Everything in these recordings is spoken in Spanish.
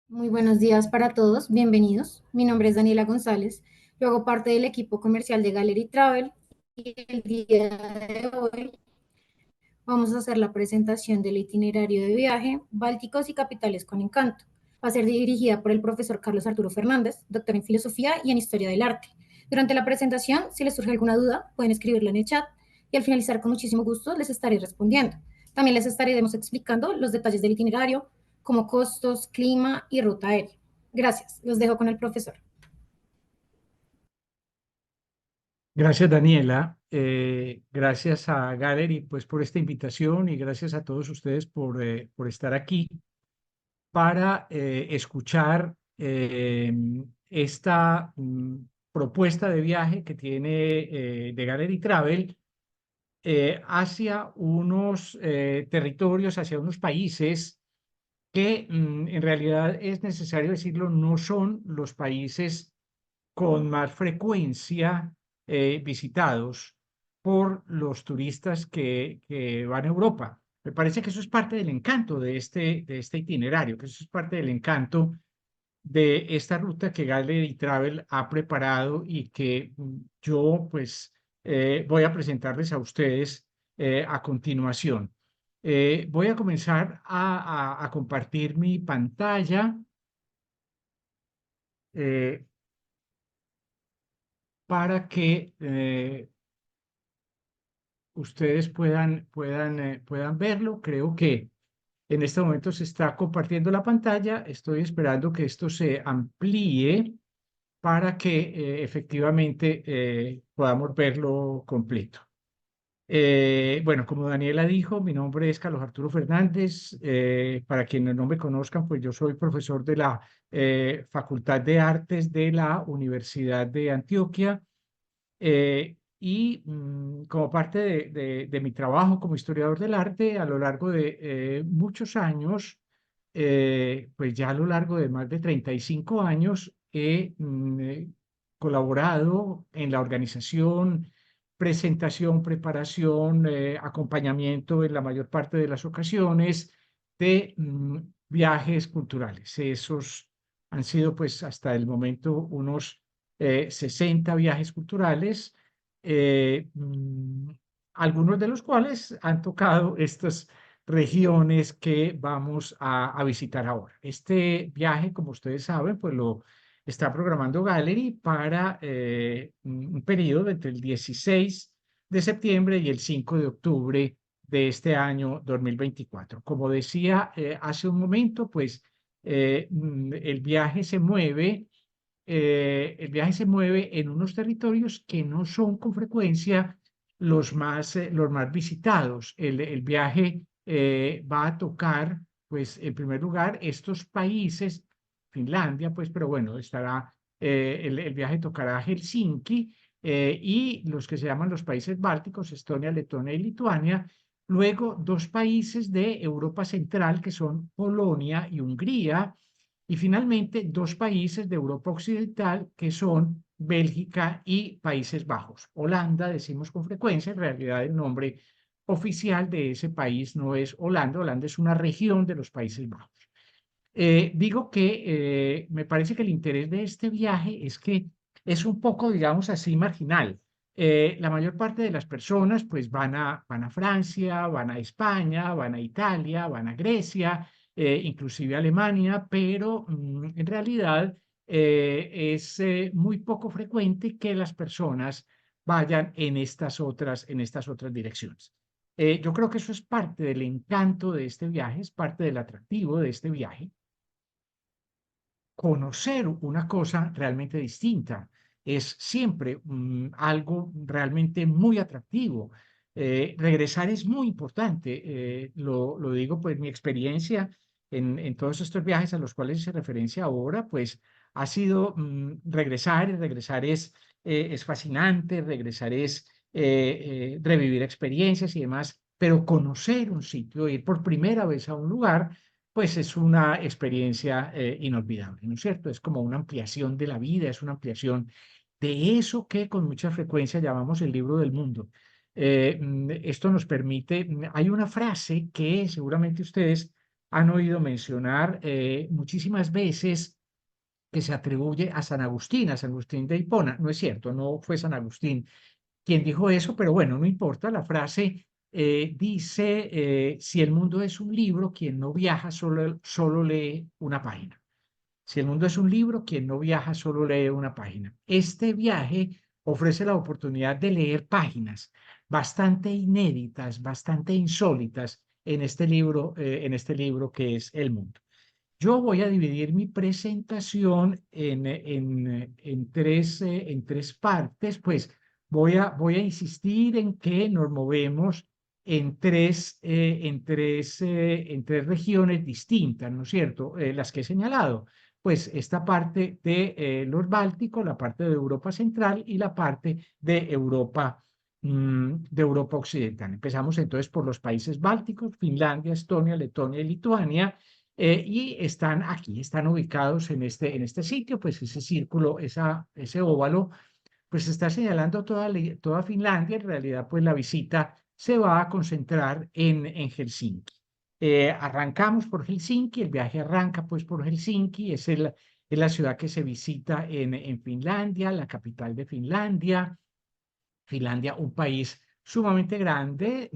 Muy buenos días para todos, bienvenidos. Mi nombre es Daniela González, yo hago parte del equipo comercial de Gallery Travel y el día de hoy vamos a hacer la presentación del itinerario de viaje Bálticos y Capitales con Encanto. Va a ser dirigida por el profesor Carlos Arturo Fernández, doctor en Filosofía y en Historia del Arte. Durante la presentación, si les surge alguna duda, pueden escribirla en el chat y al finalizar con muchísimo gusto les estaré respondiendo. También les estaremos explicando los detalles del itinerario, como costos, clima y ruta aérea. Gracias, los dejo con el profesor. Gracias, Daniela. Gracias a Gallery, pues, por esta invitación y gracias a todos ustedes por estar aquí para escuchar esta propuesta de viaje que tiene de Gallery Travel hacia unos territorios, hacia unos países que en realidad es necesario decirlo, no son los países con más frecuencia visitados por los turistas que van a Europa. Me parece que eso es parte del encanto de este itinerario, que eso es parte del encanto de esta ruta que Gallery Travel ha preparado y que yo pues voy a presentarles a ustedes a continuación. Voy a comenzar a compartir mi pantalla eh, para que ustedes puedan verlo. Creo que en este momento se está compartiendo la pantalla. Estoy esperando que esto se amplíe para que efectivamente podamos verlo completo. Bueno, como Daniela dijo, mi nombre es Carlos Arturo Fernández. Para quienes no me conozcan, pues yo soy profesor de la Facultad de Artes de la Universidad de Antioquia. Como parte de mi trabajo como historiador del arte, a lo largo de muchos años, pues ya a lo largo de más de 35 años, he colaborado en la organización, presentación, preparación, acompañamiento en la mayor parte de las ocasiones de viajes culturales. Esos han sido pues hasta el momento unos 60 viajes culturales, eh, mm, algunos de los cuales han tocado estas regiones que vamos a visitar ahora. Este viaje, como ustedes saben, pues lo está programando Gallery para un periodo entre el 16 de septiembre y el 5 de octubre de este año 2024. Como decía hace un momento, pues el viaje se mueve en unos territorios que no son con frecuencia los más visitados. El viaje va a tocar, pues, en primer lugar, estos países, Finlandia, pues, pero bueno, el viaje tocará Helsinki y los que se llaman los países bálticos, Estonia, Letonia y Lituania. Luego, dos países de Europa Central, que son Polonia y Hungría, y finalmente, dos países de Europa Occidental que son Bélgica y Países Bajos. Holanda, decimos con frecuencia, en realidad el nombre oficial de ese país no es Holanda, Holanda es una región de los Países Bajos. Digo que me parece que el interés de este viaje es que es un poco, digamos así, marginal. La mayor parte de las personas pues van a Francia, van a España, van a Italia, van a Grecia, inclusive a Alemania, pero en realidad es muy poco frecuente que las personas vayan en estas otras direcciones. Yo creo que eso es parte del encanto de este viaje, es parte del atractivo de este viaje, conocer una cosa realmente distinta. Es siempre algo realmente muy atractivo. Regresar es muy importante. Lo digo, pues mi experiencia en todos estos viajes a los cuales se referencia ahora, pues ha sido regresar, y regresar es fascinante, regresar es revivir experiencias y demás, pero conocer un sitio, ir por primera vez a un lugar, pues es una experiencia inolvidable, ¿no es cierto? Es como una ampliación de la vida, es una ampliación de eso que con mucha frecuencia llamamos el libro del mundo. Esto nos permite, hay una frase que seguramente ustedes han oído mencionar muchísimas veces que se atribuye a San Agustín de Hipona. No es cierto, no fue San Agustín quien dijo eso, pero bueno, no importa, la frase dice, si el mundo es un libro, quien no viaja solo lee una página. Si el mundo es un libro, quien no viaja solo lee una página. Este viaje ofrece la oportunidad de leer páginas bastante inéditas, bastante insólitas en este libro que es El Mundo. Yo voy a dividir mi presentación en tres partes, pues voy a insistir en que nos movemos en tres regiones distintas, ¿no es cierto? Las que he señalado, pues esta parte de los Bálticos, la parte de Europa Central y la parte de Europa Occidental. Empezamos entonces por los países bálticos, Finlandia, Estonia, Letonia y Lituania, y están aquí, están ubicados en este sitio, pues ese círculo, ese óvalo, pues está señalando toda Finlandia. En realidad, pues la visita se va a concentrar en Helsinki. Arrancamos por Helsinki, el viaje arranca pues por Helsinki, es la ciudad que se visita en Finlandia, la capital de Finlandia. Finlandia, un país sumamente grande,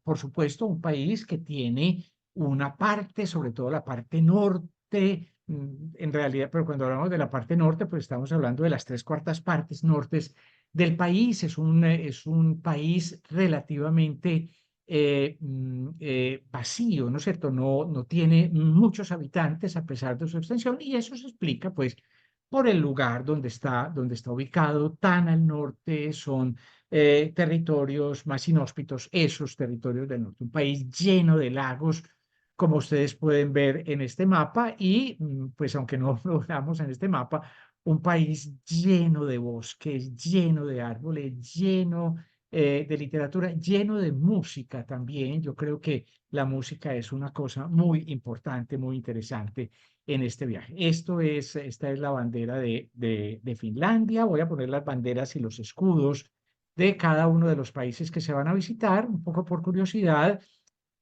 por supuesto, un país que tiene una parte, sobre todo la parte norte, en realidad, pero cuando hablamos de la parte norte, pues estamos hablando de las tres cuartas partes nortes del país. Es un país relativamente vacío, ¿no es cierto? No tiene muchos habitantes a pesar de su extensión, y eso se explica, pues, por el lugar donde está ubicado, tan al norte. Son territorios más inhóspitos, esos territorios del norte. Un país lleno de lagos, como ustedes pueden ver en este mapa, y pues aunque no lo veamos en este mapa, un país lleno de bosques, lleno de árboles, lleno de literatura, lleno de música también. Yo creo que la música es una cosa muy importante, muy interesante en este viaje. Esta es la bandera de Finlandia. Voy a poner las banderas y los escudos de cada uno de los países que se van a visitar, un poco por curiosidad,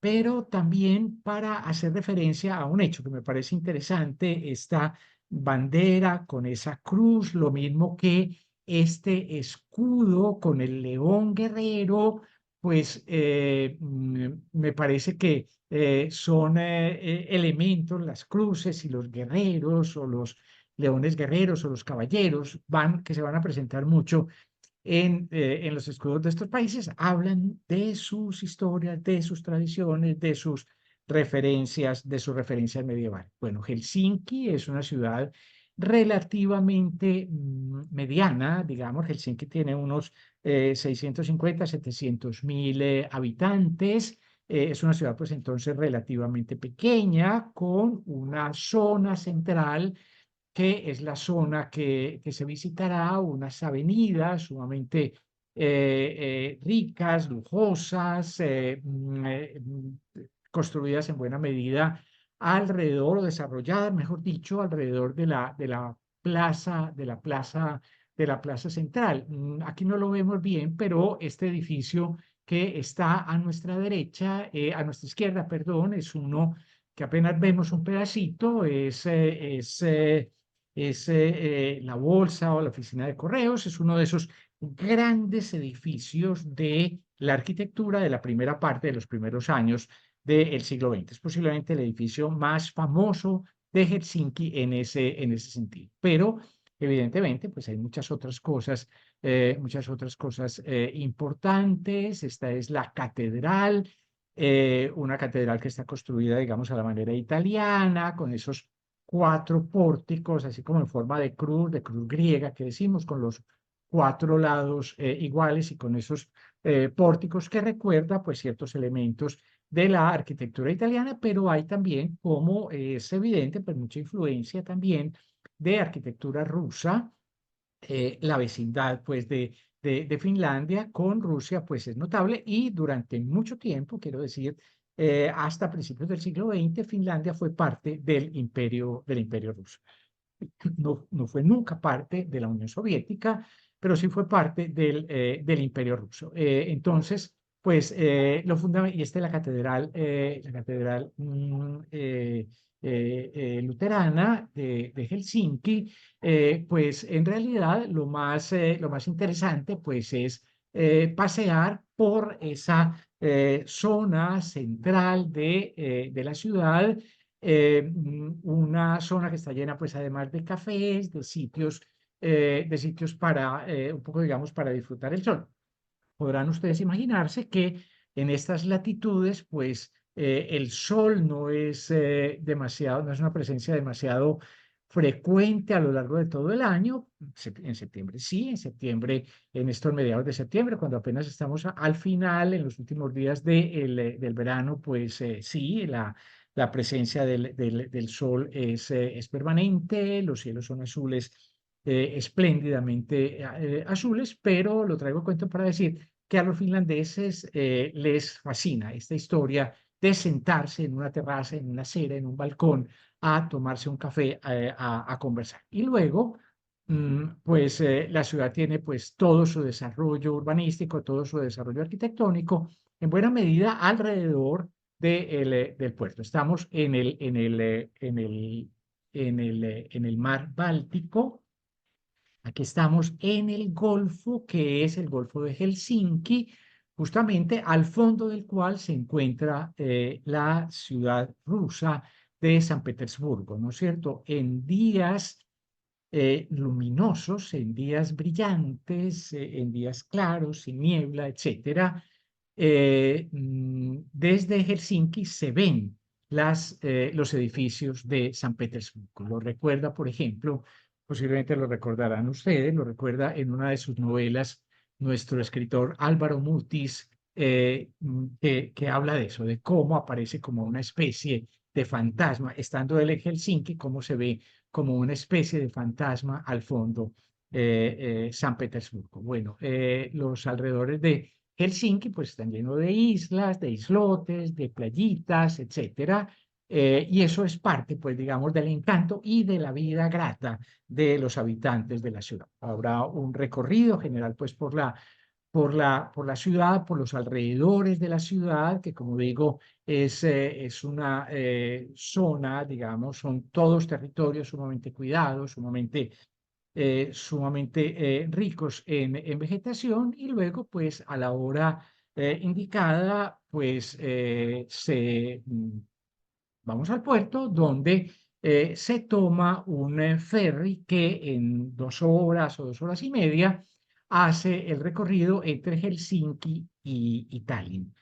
pero también para hacer referencia a un hecho que me parece interesante: esta bandera con esa cruz, lo mismo que este escudo con el león guerrero, pues me parece que son elementos, las cruces y los guerreros o los leones guerreros o los caballeros que se van a presentar mucho en los escudos de estos países. Hablan de sus historias, de sus tradiciones, de sus referencias medievales. Bueno, Helsinki es una ciudad relativamente mediana, digamos. Helsinki tiene unos 650, 700 mil habitantes. Es una ciudad, pues entonces, relativamente pequeña, con una zona central que es la zona que se visitará, unas avenidas sumamente ricas, lujosas, construidas en buena medida alrededor, o desarrolladas, mejor dicho, alrededor de la plaza central. Aquí no lo vemos bien, pero este edificio que está a nuestra derecha, a nuestra izquierda, perdón, es uno que apenas vemos un pedacito. Es la bolsa o la oficina de correos. Es uno de esos grandes edificios de la arquitectura de la primera parte de los primeros años del siglo XX. Es posiblemente el edificio más famoso de Helsinki en ese sentido. Pero evidentemente, pues hay muchas otras cosas importantes. Esta es la catedral, una catedral que está construida, digamos, a la manera italiana, con esos cuatro pórticos, así como en forma de cruz griega que decimos, con los cuatro lados iguales, y con esos pórticos que recuerda pues ciertos elementos de la arquitectura italiana. Pero hay también, como es evidente, pues mucha influencia también de arquitectura rusa. La vecindad pues de Finlandia con Rusia pues es notable, y durante mucho tiempo, quiero decir, hasta principios del siglo XX, Finlandia fue parte del imperio ruso. No fue nunca parte de la Unión Soviética, pero sí fue parte del imperio ruso. Entonces, pues lo fundamental, y esta es la catedral luterana de Helsinki. Pues en realidad lo más interesante pues es pasear por esa zona central de la ciudad, una zona que está llena pues además de cafés, de sitios para un poco digamos para disfrutar el sol. Podrán ustedes imaginarse que en estas latitudes, pues el sol no es demasiado, no es una presencia demasiado frecuente a lo largo de todo el año. En septiembre sí, en septiembre, en estos mediados de septiembre, cuando apenas estamos al final, en los últimos días del verano, pues sí, la presencia del sol es permanente, los cielos son azules, espléndidamente azules, pero lo traigo a cuento para decir que a los finlandeses les fascina esta historia de sentarse en una terraza, en una acera, en un balcón, a tomarse un café, a conversar. Y luego, pues la ciudad tiene pues todo su desarrollo urbanístico, todo su desarrollo arquitectónico, en buena medida alrededor del puerto. Estamos en el mar Báltico. Aquí estamos en el Golfo, que es el Golfo de Helsinki, justamente al fondo del cual se encuentra la ciudad rusa de San Petersburgo, ¿no es cierto? En días luminosos, en días brillantes, en días claros, sin niebla, etcétera, desde Helsinki se ven los edificios de San Petersburgo. Lo recuerda, por ejemplo, posiblemente lo recordarán ustedes, lo recuerda en una de sus novelas nuestro escritor Álvaro Mutis, que habla de eso, de cómo aparece como una especie de fantasma, estando él en Helsinki, cómo se ve como una especie de fantasma al fondo San Petersburgo. Bueno, los alrededores de Helsinki pues están llenos de islas, de islotes, de playitas, etcétera. Y eso es parte, pues, digamos, del encanto y de la vida grata de los habitantes de la ciudad. Habrá un recorrido general, pues, por la ciudad, por los alrededores de la ciudad, que como digo, es una zona, digamos, son todos territorios sumamente cuidados, sumamente ricos en vegetación, y luego, pues, a la hora indicada, pues, vamos al puerto donde se toma un ferry que en 2 horas o 2 horas y media hace el recorrido entre Helsinki y Tallinn.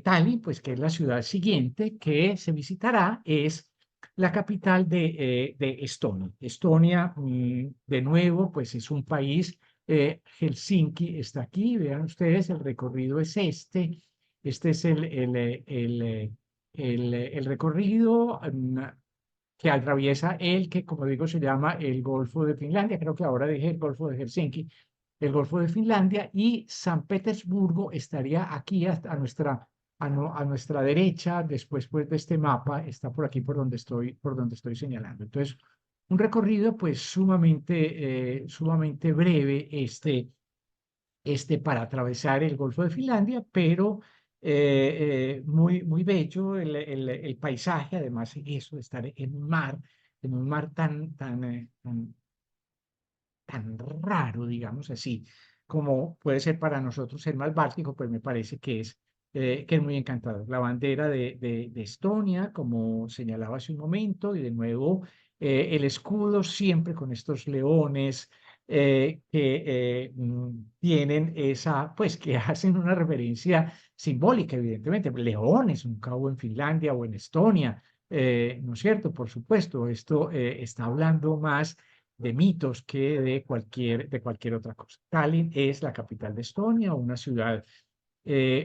Tallinn, pues que es la ciudad siguiente que se visitará, es la capital de Estonia. Estonia, de nuevo, pues es un país, Helsinki está aquí, vean ustedes, el recorrido es este es el recorrido que atraviesa que, como digo, se llama el Golfo de Finlandia. Creo que ahora dije el Golfo de Helsinki, el Golfo de Finlandia, y San Petersburgo estaría aquí a nuestra derecha, después pues, de este mapa, está por aquí por donde estoy señalando. Entonces, un recorrido pues sumamente breve para atravesar el Golfo de Finlandia, pero muy bello el paisaje, además eso de estar en un mar tan raro, digamos así, como puede ser para nosotros el mar Báltico, pues me parece que es muy encantador. La bandera de Estonia, como señalaba hace un momento, y de nuevo el escudo siempre con estos leones tienen pues que hacen una referencia simbólica, evidentemente. Leones, un cabo en Finlandia o en Estonia, ¿no es cierto? Por supuesto, esto está hablando más de mitos que de cualquier otra cosa. Tallinn es la capital de Estonia, una ciudad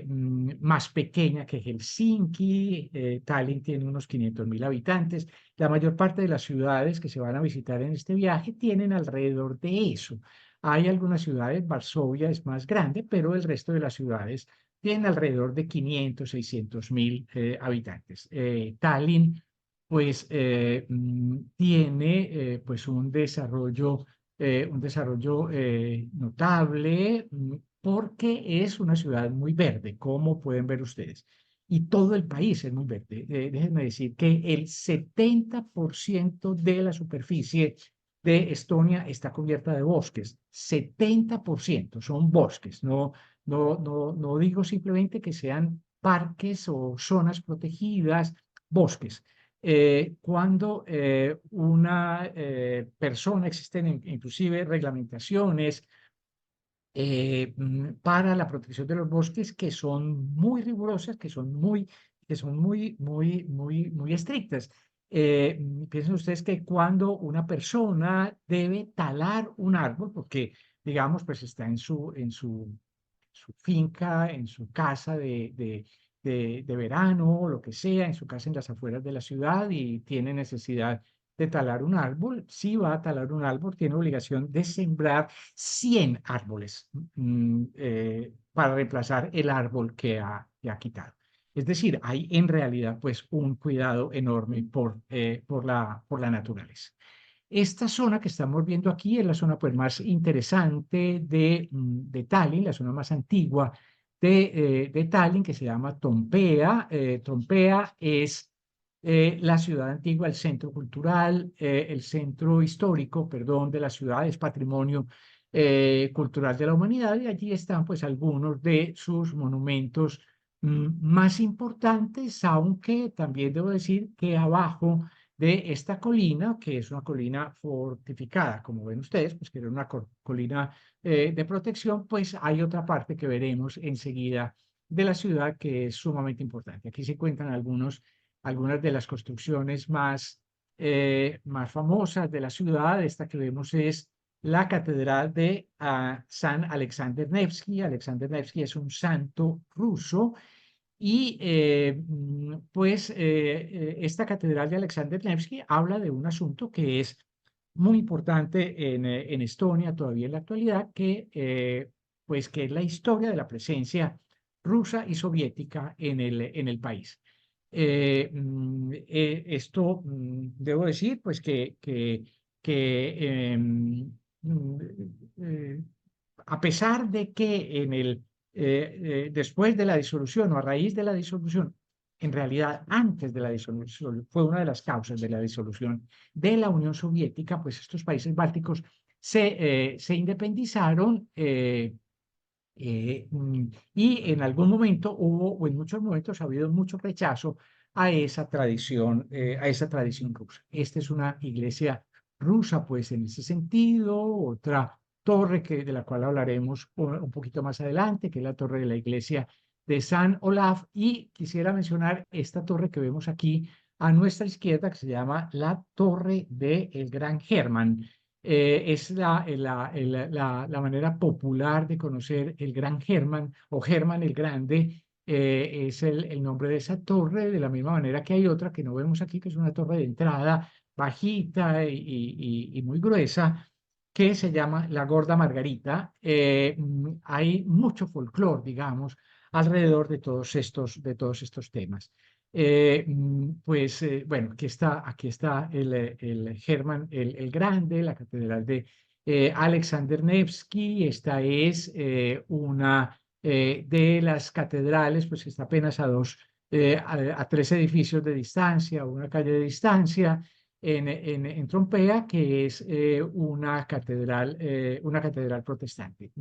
más pequeña que Helsinki. Tallinn tiene unos 500.000 habitantes. La mayor parte de las ciudades que se van a visitar en este viaje tienen alrededor de eso. Hay algunas ciudades, Varsovia es más grande, pero el resto de las ciudades tienen alrededor de 500.000, 600.000 habitantes. Tallinn pues tiene pues un desarrollo notable, porque es una ciudad muy verde, como pueden ver ustedes. Y todo el país es muy verde. Déjenme decir que el 70% de la superficie de Estonia está cubierta de bosques. 70% son bosques. No digo simplemente que sean parques o zonas protegidas, bosques. Cuando una persona, existen inclusive reglamentaciones para la protección de los bosques que son muy rigurosas, que son muy estrictas. Piensen ustedes que cuando una persona debe talar un árbol, porque digamos, pues está en su finca, en su casa de verano, o lo que sea, en su casa en las afueras de la ciudad y tiene necesidad de talar un árbol, si va a talar un árbol, tiene obligación de sembrar 100 árboles para reemplazar el árbol que ha quitado. Es decir, hay en realidad pues un cuidado enorme por la naturaleza. Esta zona que estamos viendo aquí es la zona pues, más interesante de Tallinn, la zona más antigua de Tallinn, que se llama Trompea. Trompea es la ciudad antigua, el centro cultural, el centro histórico, perdón, de la ciudad, es patrimonio cultural de la humanidad y allí están pues algunos de sus monumentos más importantes, aunque también debo decir que abajo de esta colina, que es una colina fortificada, como ven ustedes, pues que era una colina de protección, pues hay otra parte que veremos enseguida de la ciudad que es sumamente importante. Aquí se encuentran algunas de las construcciones más famosas de la ciudad. Esta que vemos es la catedral de San Alexander Nevsky. Alexander Nevsky es un santo ruso y pues esta catedral de Alexander Nevsky habla de un asunto que es muy importante en Estonia todavía en la actualidad, pues que es la historia de la presencia rusa y soviética en el país. Esto, debo decir, pues que mm, eh, a pesar de que después de la disolución o a raíz de la disolución, en realidad antes de la disolución, fue una de las causas de la disolución de la Unión Soviética, pues estos países bálticos se independizaron y en algún momento hubo, o en muchos momentos ha habido mucho rechazo a esa tradición rusa. Esta es una iglesia rusa, pues en ese sentido, otra torre de la cual hablaremos un poquito más adelante, que es la torre de la iglesia de San Olaf, y quisiera mencionar esta torre que vemos aquí a nuestra izquierda, que se llama la Torre del Gran Hermann. Es la manera popular de conocer el Gran Hermann o Hermann el Grande. Es el nombre de esa torre, de la misma manera que hay otra que no vemos aquí, que es una torre de entrada bajita y muy gruesa, que se llama la Gorda Margarita. Hay mucho folclore, digamos, alrededor de todos estos temas. Bueno, aquí está el Hermann el Grande, la catedral de Alexander Nevsky. Esta es una de las catedrales, pues que está apenas a 3 edificios de distancia, una calle de distancia en Trompea, que es una catedral protestante.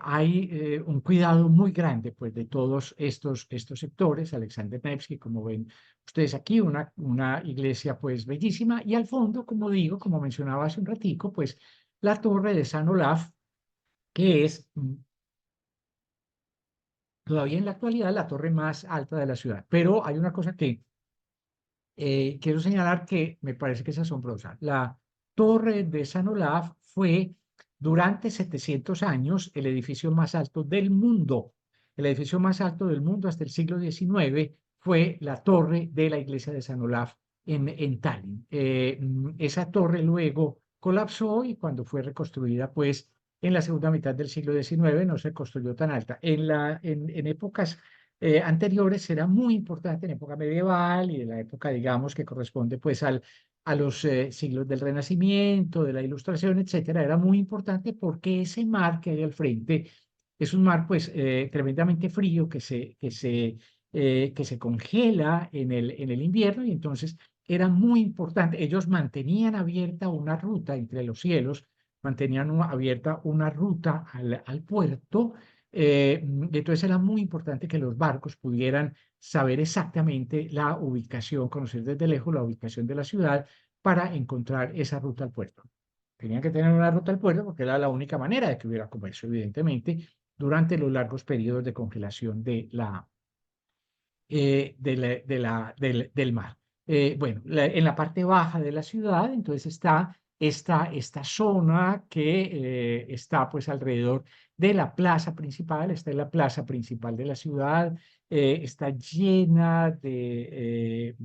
Hay un cuidado muy grande pues, de todos estos sectores. Alexander Nevsky, como ven ustedes aquí, una iglesia pues bellísima, y al fondo, como digo, como mencionaba hace un ratico, pues la torre de San Olaf, que es todavía en la actualidad la torre más alta de la ciudad. Pero hay una cosa que quiero señalar que me parece que es asombrosa. La torre de San Olaf fue durante 700 años el edificio más alto del mundo. El edificio más alto del mundo hasta el siglo XIX fue la torre de la iglesia de San Olaf en Tallinn. Esa torre luego colapsó y cuando fue reconstruida, pues en la segunda mitad del siglo XIX no se construyó tan alta. En épocas anteriores era muy importante en época medieval y de la época, digamos, que corresponde pues a los siglos del Renacimiento, de la Ilustración, etcétera. Era muy importante porque ese mar que hay al frente es un mar pues tremendamente frío que se congela en el invierno y entonces era muy importante. Ellos mantenían abierta una ruta entre los cielos, mantenían abierta una ruta al puerto. Entonces era muy importante que los barcos pudieran saber exactamente la ubicación, conocer desde lejos la ubicación de la ciudad para encontrar esa ruta al puerto. Tenían que tener una ruta al puerto porque era la única manera de que hubiera comercio, evidentemente, durante los largos periodos de congelación del mar. Bueno, en la parte baja de la ciudad, entonces está esta zona que está pues alrededor de la plaza principal, esta es la plaza principal de la ciudad, está llena de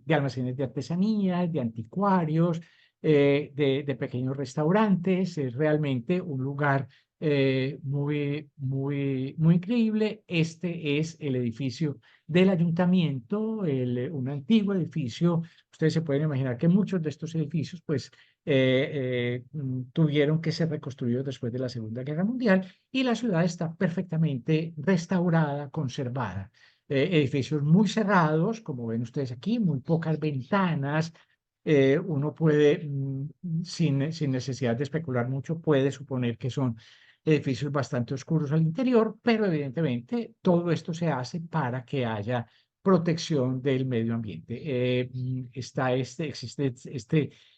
almacenes de artesanías, de anticuarios, de pequeños restaurantes, es realmente un lugar muy increíble. Este es el edificio del ayuntamiento, un antiguo edificio. Ustedes se pueden imaginar que muchos de estos edificios, pues, tuvieron que ser reconstruidos después de la Segunda Guerra Mundial y la ciudad está perfectamente restaurada, conservada. Edificios muy cerrados, como ven ustedes aquí, muy pocas ventanas. Uno puede, sin necesidad de especular mucho, puede suponer que son edificios bastante oscuros al interior, pero evidentemente todo esto se hace para que haya protección del medio ambiente.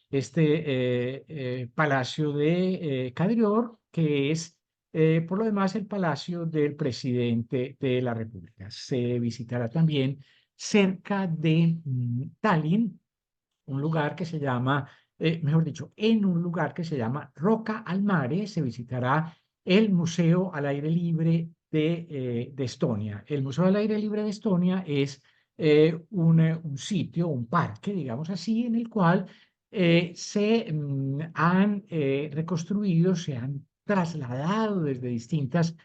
Existe Palacio de Cadrior, que es por lo demás el palacio del presidente de la República. Se visitará también cerca de Tallinn, un lugar que se llama, mejor dicho, en un lugar que se llama Roca al Mare, se visitará el Museo al Aire Libre de Estonia. El Museo al Aire Libre de Estonia es un sitio, un parque, digamos así, en el cual se han reconstruido, se han trasladado desde distintas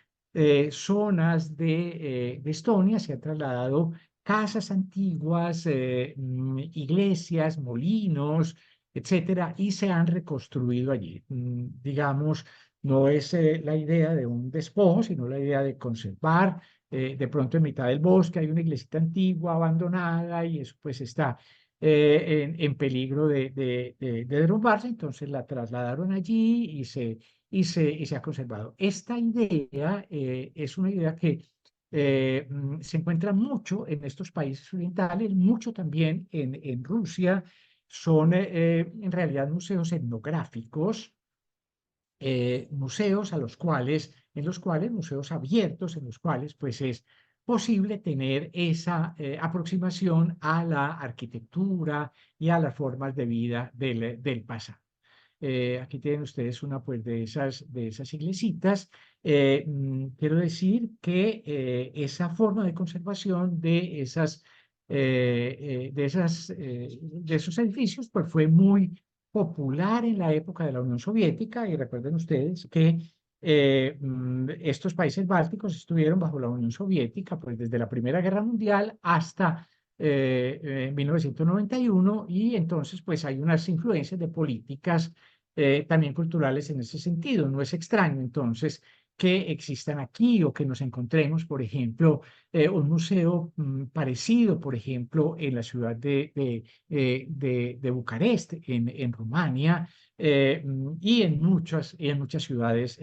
zonas de Estonia, se ha trasladado casas antiguas, iglesias, molinos, etcétera, y se han reconstruido allí. Digamos, no es la idea de un despojo, sino la idea de conservar. De pronto en mitad del bosque hay una iglesita antigua abandonada y eso pues está en peligro de derrumbarse, entonces la trasladaron allí y se ha conservado. Esta idea es una idea que se encuentra mucho en estos países orientales, mucho también en Rusia. Son en realidad museos etnográficos, museos en los cuales, museos abiertos, en los cuales pues es posible tener esa aproximación a la arquitectura y a las formas de vida del pasado. Aquí tienen ustedes una pues de esas iglesitas. Quiero decir que esa forma de conservación de esos edificios pues fue muy popular en la época de la Unión Soviética y recuerden ustedes que estos países bálticos estuvieron bajo la Unión Soviética pues desde la Primera Guerra Mundial hasta 1991 y entonces pues hay unas influencias de políticas también culturales en ese sentido. No es extraño entonces que existan aquí o que nos encontremos, por ejemplo, un museo parecido, por ejemplo, en la ciudad de Bucarest, en Rumania, y en muchas ciudades.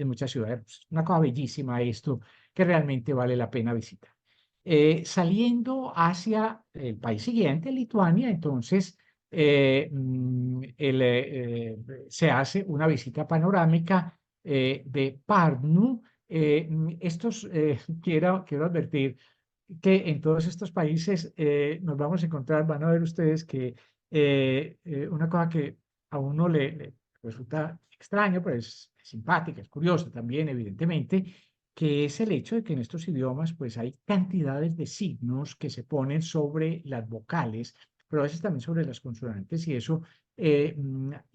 Una cosa bellísima esto que realmente vale la pena visitar. Saliendo hacia el país siguiente, Lituania, entonces se hace una visita panorámica de Pärnu. Quiero advertir que en todos estos países nos vamos a encontrar, van a ver ustedes que una cosa que a uno le resulta extraño, pero es simpática, es curiosa también, evidentemente, que es el hecho de que en estos idiomas pues hay cantidades de signos que se ponen sobre las vocales, pero a veces también sobre las consonantes y eso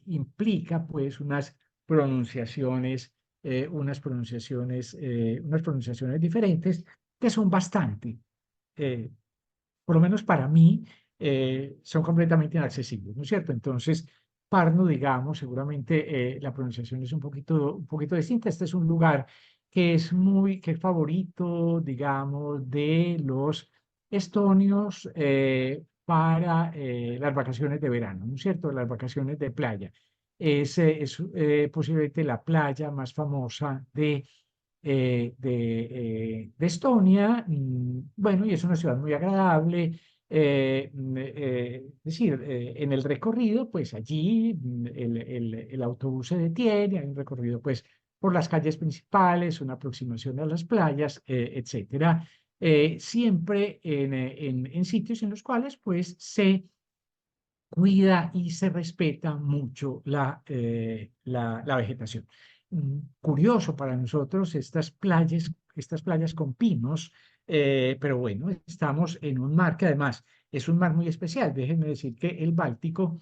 implica pues unas pronunciaciones diferentes que son bastante, eh, por lo menos para mí, son completamente inaccesibles, ¿no es cierto? Entonces, Parno, digamos, seguramente la pronunciación es un poquito distinta. Este es un lugar que es favorito, digamos, de los estonios para las vacaciones de verano, ¿no es cierto? Las vacaciones de playa. Es posiblemente la playa más famosa de Estonia. Bueno, y es una ciudad muy agradable. Es decir, en el recorrido, pues allí el autobús se detiene, hay un recorrido pues por las calles principales, una aproximación a las playas, etcétera. Siempre en sitios en los cuales pues se cuida y se respeta mucho la vegetación. Curioso para nosotros estas playas con pinos, pero bueno, estamos en un mar que además es un mar muy especial. Déjenme decir que el Báltico,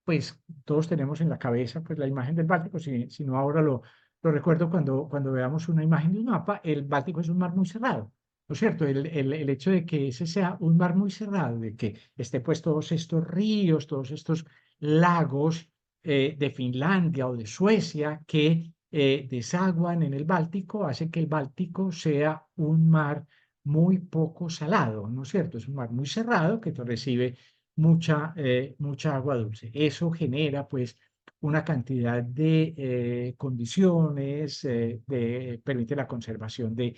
pues todos tenemos en la cabeza pues la imagen del Báltico, si no ahora lo recuerdo cuando veamos una imagen de un mapa. El Báltico es un mar muy cerrado, ¿no es cierto? El hecho de que ese sea un mar muy cerrado, de que esté pues todos estos ríos, todos estos lagos de Finlandia o de Suecia que desaguan en el Báltico, hace que el Báltico sea un mar muy poco salado, ¿no es cierto? Es un mar muy cerrado que recibe mucha agua dulce. Eso genera pues una cantidad de condiciones, permite la conservación de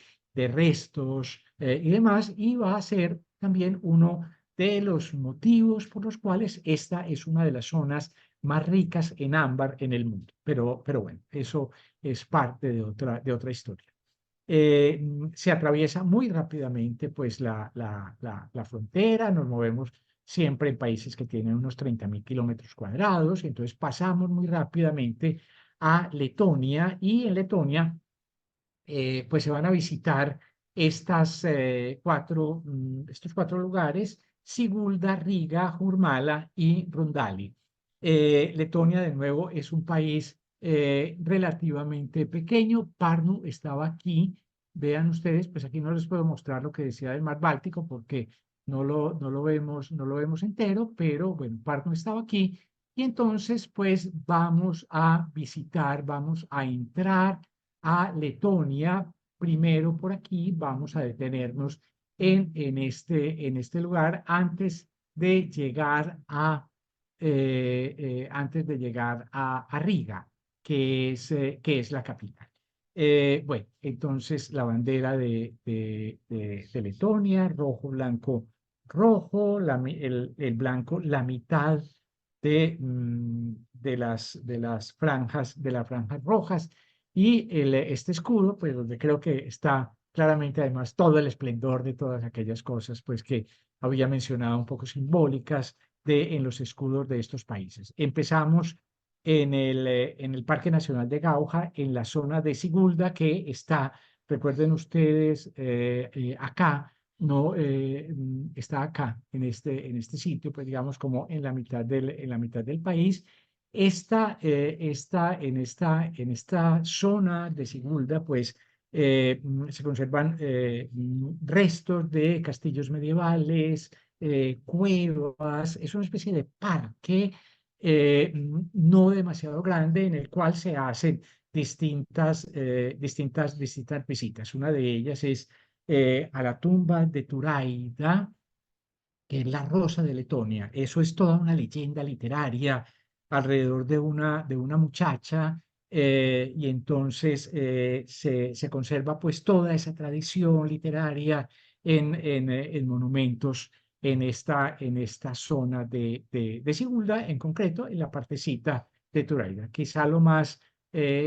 restos y demás, y va a ser también uno de los motivos por los cuales esta es una de las zonas más ricas en ámbar en el mundo. Pero bueno, eso es parte de otra historia. Se atraviesa muy rápidamente pues la frontera, nos movemos siempre en países que tienen unos 30.000 kilómetros cuadrados, y entonces pasamos muy rápidamente a Letonia, y en Letonia pues se van a visitar estos cuatro lugares: Sigulda, Riga, Jurmala y Rondali. Letonia, de nuevo, es un país relativamente pequeño. Pärnu estaba aquí. Vean ustedes, pues aquí no les puedo mostrar lo que decía del mar Báltico porque no lo vemos entero, pero bueno, Pärnu estaba aquí. Y entonces, pues vamos a visitar, vamos a entrar a Letonia. Primero por aquí vamos a detenernos en este lugar antes de llegar a Riga, que es la capital. Bueno, entonces la bandera de Letonia: rojo, blanco, rojo, el blanco, la mitad de las franjas rojas, y este escudo, pues donde creo que está claramente además todo el esplendor de todas aquellas cosas, pues que había mencionado, un poco simbólicas en los escudos de estos países. Empezamos en el Parque Nacional de Gauja, en la zona de Sigulda, que está, recuerden ustedes, acá, no está acá, en este sitio, pues digamos como en la mitad del país. En esta zona de Sigulda, pues se conservan restos de castillos medievales, cuevas. Es una especie de parque no demasiado grande, en el cual se hacen distintas visitas. Una de ellas es a la tumba de Turaida, que es la rosa de Letonia. Eso es toda una leyenda literaria alrededor de una muchacha, y entonces se conserva pues toda esa tradición literaria en monumentos en esta zona de Sigulda, en concreto en la partecita de Turaida. Quizá lo más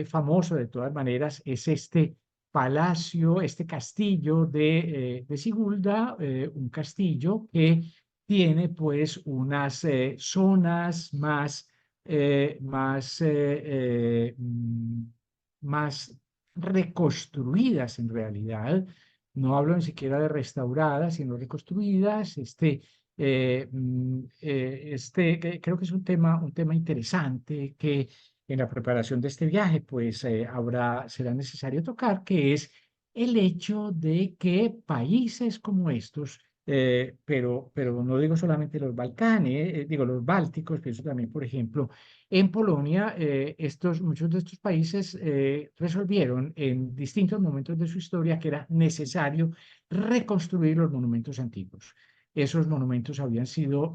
famoso de todas maneras es este palacio, este castillo de Sigulda, un castillo que tiene pues unas zonas más reconstruidas en realidad. No hablo ni siquiera de restauradas, sino reconstruidas. Creo que es un tema interesante que en la preparación de este viaje pues será necesario tocar, que es el hecho de que países como estos pero no digo solamente los Balcanes, digo los Bálticos, pienso también, por ejemplo, en Polonia, muchos de estos países resolvieron en distintos momentos de su historia que era necesario reconstruir los monumentos antiguos. Esos monumentos habían sido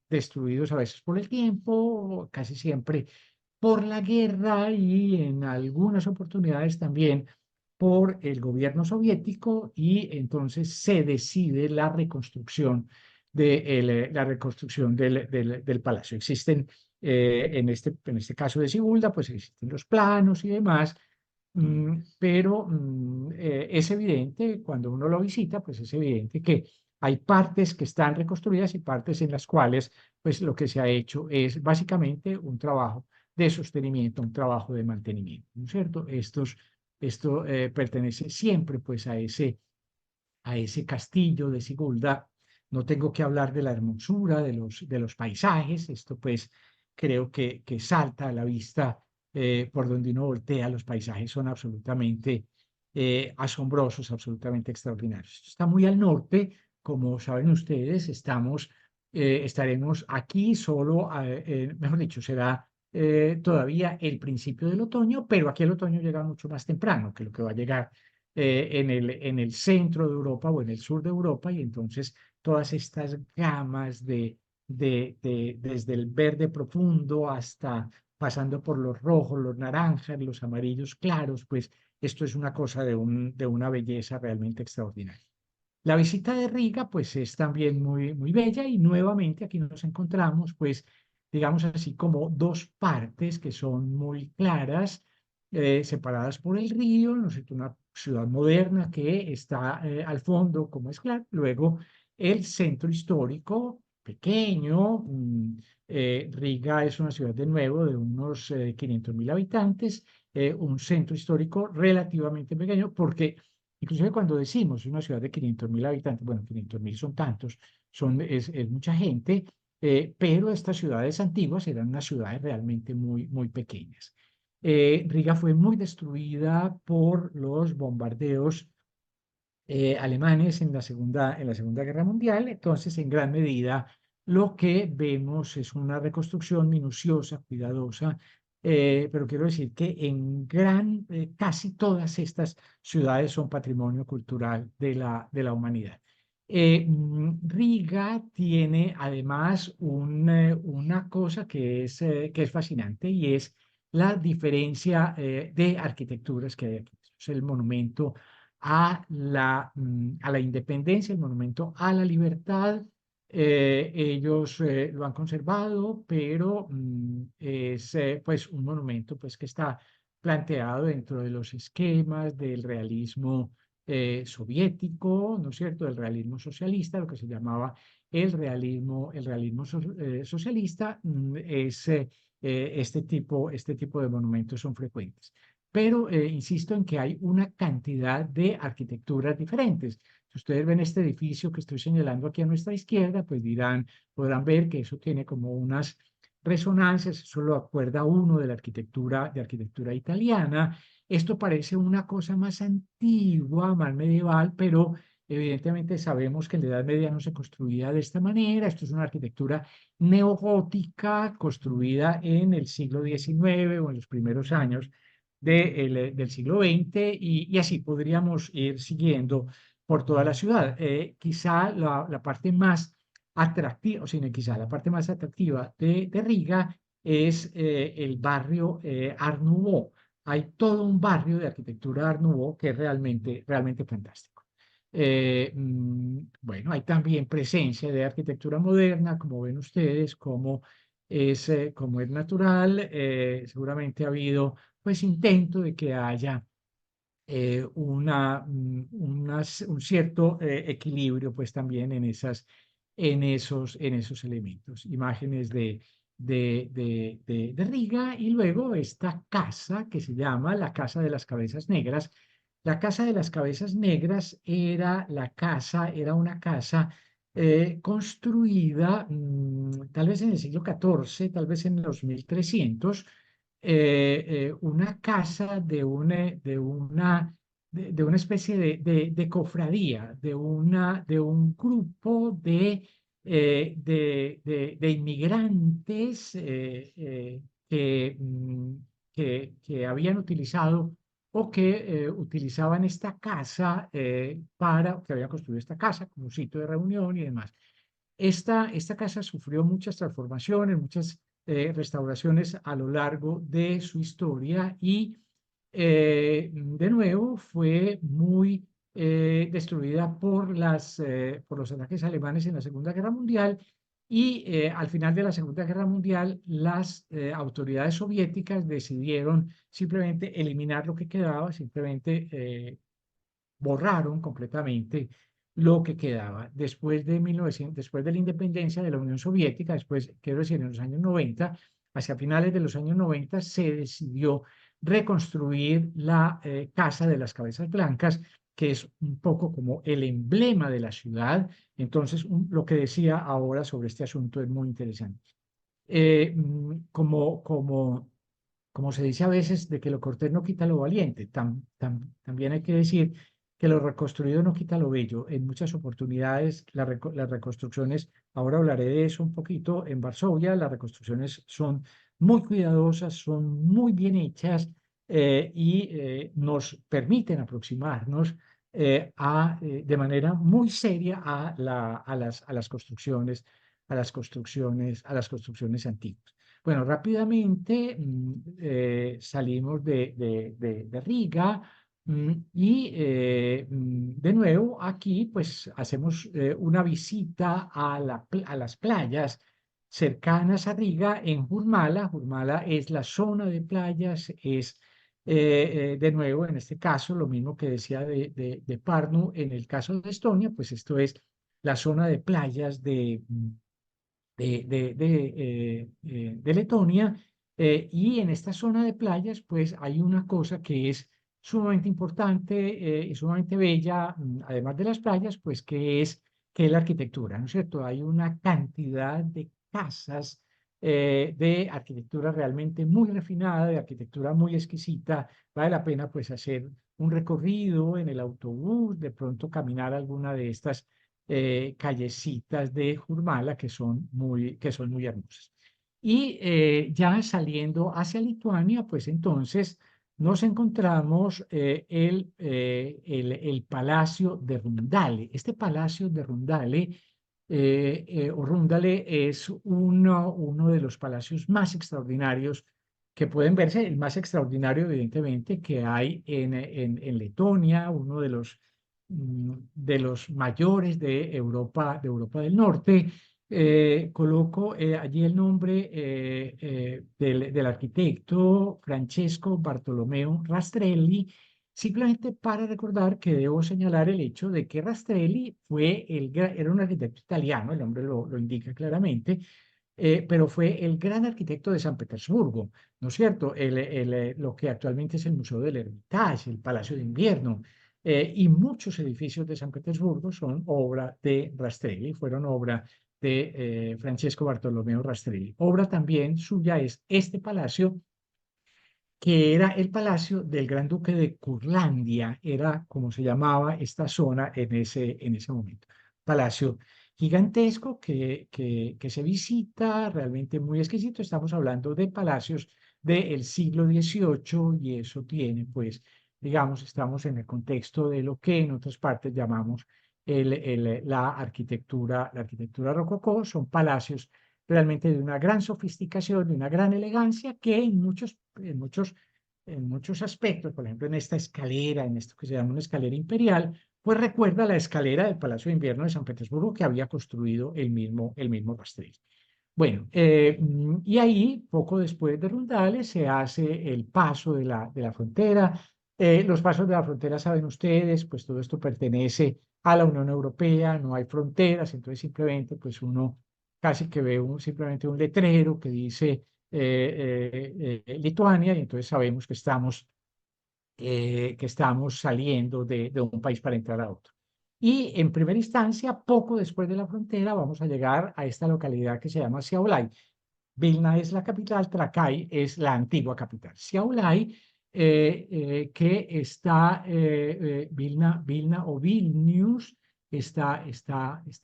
destruidos a veces por el tiempo, casi siempre por la guerra y en algunas oportunidades también por el gobierno soviético y entonces se decide la reconstrucción del palacio. Existen, en este caso de Sigulda, pues existen los planos y demás, pero es evidente, cuando uno lo visita, pues es evidente que hay partes que están reconstruidas y partes en las cuales, pues lo que se ha hecho es básicamente un trabajo de sostenimiento, un trabajo de mantenimiento, ¿no es cierto? Esto pertenece siempre pues a ese castillo de Sigulda. No tengo que hablar de la hermosura de los paisajes, esto pues creo que salta a la vista por donde uno voltea, los paisajes son absolutamente asombrosos, absolutamente extraordinarios. Esto está muy al norte, como saben ustedes, estaremos aquí solo, mejor dicho, será todavía el principio del otoño, pero aquí el otoño llega mucho más temprano que lo que va a llegar en el centro de Europa o en el sur de Europa, y entonces todas estas gamas desde el verde profundo hasta pasando por los rojos, los naranjas, los amarillos claros, pues esto es una cosa de una belleza realmente extraordinaria. La visita de Riga, pues es también muy, muy bella y nuevamente aquí nos encontramos, pues, digamos así, como dos partes que son muy claras, separadas por el río, ¿no es cierto? Una ciudad moderna que está al fondo, como es claro. Luego, el centro histórico, pequeño. Riga es una ciudad de nuevo de unos 500.000 habitantes, un centro histórico relativamente pequeño, porque inclusive cuando decimos una ciudad de 500.000 habitantes, bueno, 500.000 son tantos, es mucha gente, pero estas ciudades antiguas eran unas ciudades realmente muy, muy pequeñas. Riga fue muy destruida por los bombardeos alemanes en la Segunda Guerra Mundial. Entonces, en gran medida, lo que vemos es una reconstrucción minuciosa, cuidadosa, pero quiero decir que casi todas estas ciudades son patrimonio cultural de la humanidad. Riga tiene además una cosa que es fascinante, y es la diferencia de arquitecturas que hay aquí. Es el monumento a la independencia, el monumento a la libertad. Ellos lo han conservado, pero es pues un monumento pues que está planteado dentro de los esquemas del realismo soviético, ¿no es cierto?, del realismo socialista, lo que se llamaba el realismo socialista. Este tipo de monumentos son frecuentes, pero insisto en que hay una cantidad de arquitecturas diferentes. Si ustedes ven este edificio que estoy señalando aquí a nuestra izquierda, pues podrán ver que eso tiene como unas resonancias. Eso lo acuerda uno de arquitectura italiana. Esto parece una cosa más antigua, más medieval, pero evidentemente sabemos que en la Edad Media no se construía de esta manera. Esto es una arquitectura neogótica construida en el siglo XIX o en los primeros años del siglo XX, y así podríamos ir siguiendo por toda la ciudad. Quizá la parte más atractiva, o sea, no quizá la parte más atractiva de Riga es el barrio Art Nouveau. Hay todo un barrio de arquitectura Art Nouveau que es realmente, realmente fantástico. Bueno, hay también presencia de arquitectura moderna, como ven ustedes, como es natural. Seguramente ha habido pues intento de que haya un cierto equilibrio pues también en esos elementos. Imágenes de Riga, y luego esta casa que se llama la Casa de las Cabezas Negras. La Casa de las Cabezas Negras era una casa construida tal vez en el siglo XIV, tal vez en los 1300. Una casa de una de una especie de cofradía, de un grupo de inmigrantes que habían utilizado o que utilizaban esta casa que habían construido esta casa como sitio de reunión y demás. Esta casa sufrió muchas transformaciones, muchas restauraciones a lo largo de su historia y de nuevo fue muy destruida por los ataques alemanes en la Segunda Guerra Mundial y al final de la Segunda Guerra Mundial las autoridades soviéticas decidieron simplemente eliminar lo que quedaba, simplemente borraron completamente lo que quedaba. Después de la independencia de la Unión Soviética, después, quiero decir, en los años 90, hacia finales de los años 90, se decidió reconstruir la Casa de las Cabezas Blancas, que es un poco como el emblema de la ciudad. Entonces, lo que decía ahora sobre este asunto es muy interesante. Eh, mm, como, como, como se dice a veces, de que lo cortés no quita lo valiente, también hay que decir que lo reconstruido no quita lo bello. En muchas oportunidades, las reconstrucciones, ahora hablaré de eso un poquito, en Varsovia, las reconstrucciones son muy cuidadosas, son muy bien hechas y nos permiten aproximarnos de manera muy seria a las construcciones, a las construcciones antiguas. Bueno, rápidamente salimos de Riga y de nuevo aquí pues hacemos una visita a las playas cercanas a Riga en Jurmala. Jurmala es la zona de playas, es de nuevo en este caso lo mismo que decía de Pärnu, en el caso de Estonia, pues esto es la zona de playas de Letonia. Y en esta zona de playas, pues hay una cosa que es sumamente importante y sumamente bella, además de las playas, pues que es la arquitectura, ¿no es cierto? Hay una cantidad de casas de arquitectura realmente muy refinada, de arquitectura muy exquisita. Vale la pena pues hacer un recorrido en el autobús, de pronto caminar alguna de estas callecitas de Jurmala que son muy hermosas. Y ya saliendo hacia Lituania, pues entonces nos encontramos el Palacio de Rundale. Este Palacio de Rundale o Rundale es uno de los palacios más extraordinarios que pueden verse, el más extraordinario evidentemente que hay en Letonia, uno de los mayores de Europa del Norte. Coloco allí el nombre del arquitecto Francesco Bartolomeo Rastrelli, simplemente para recordar que debo señalar el hecho de que Rastrelli era un arquitecto italiano, el nombre lo indica claramente, pero fue el gran arquitecto de San Petersburgo, ¿no es cierto? Lo que actualmente es el Museo del Hermitage, el Palacio de Invierno, y muchos edificios de San Petersburgo son obra de Rastrelli, fueron obra de Francesco Bartolomeo Rastrelli. Obra también suya es este palacio, que era el palacio del Gran Duque de Curlandia, era como se llamaba esta zona en ese momento. Palacio gigantesco que se visita, realmente muy exquisito. Estamos hablando de palacios del siglo XVIII y eso tiene, pues, digamos, estamos en el contexto de lo que en otras partes llamamos la arquitectura rococó. Son palacios realmente de una gran sofisticación, de una gran elegancia, que en muchos aspectos, por ejemplo, en esta escalera, en esto que se llama una escalera imperial, pues recuerda la escalera del Palacio de Invierno de San Petersburgo que había construido el mismo Rastrelli. Bueno, y ahí, poco después de Rundales, se hace el paso de la frontera. Los pasos de la frontera, saben ustedes, pues todo esto pertenece a la Unión Europea, no hay fronteras, entonces simplemente pues uno casi que ve simplemente un letrero que dice Lituania y entonces sabemos que estamos saliendo de un país para entrar a otro. Y en primera instancia, poco después de la frontera, vamos a llegar a esta localidad que se llama Šiauliai. Vilna es la capital, Trakai es la antigua capital. Šiauliai que está Vilna o Vilnius, está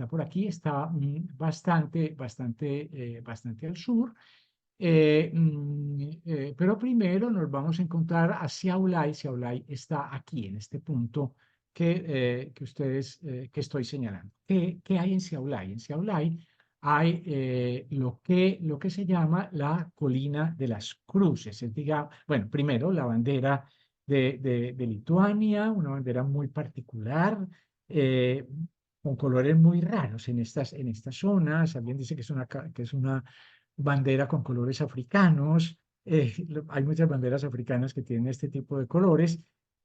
por aquí, está bastante al sur. Pero primero nos vamos a encontrar a Šiauliai. Šiauliai está aquí, en este punto que estoy señalando. ¿Qué hay en Šiauliai? En Šiauliai hay lo que se llama la colina de las cruces. Bueno, primero la bandera de Lituania, una bandera muy particular, eh, con colores muy raros en estas zonas. Alguien dice que es una bandera con colores africanos. Hay muchas banderas africanas que tienen este tipo de colores.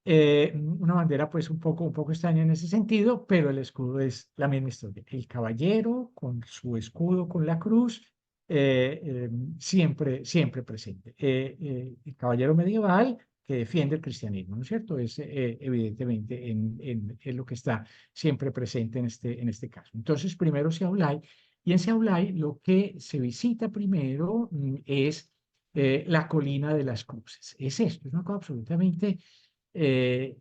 Una bandera pues un poco extraña en ese sentido, pero el escudo es la misma historia. El caballero con su escudo, con la cruz, siempre presente. El caballero medieval que defiende el cristianismo, ¿no es cierto? Es evidentemente en lo que está siempre presente en este caso. Entonces, primero se habla y en Seaulai lo que se visita primero es la colina de las cruces. Es esto, es una cosa absolutamente eh,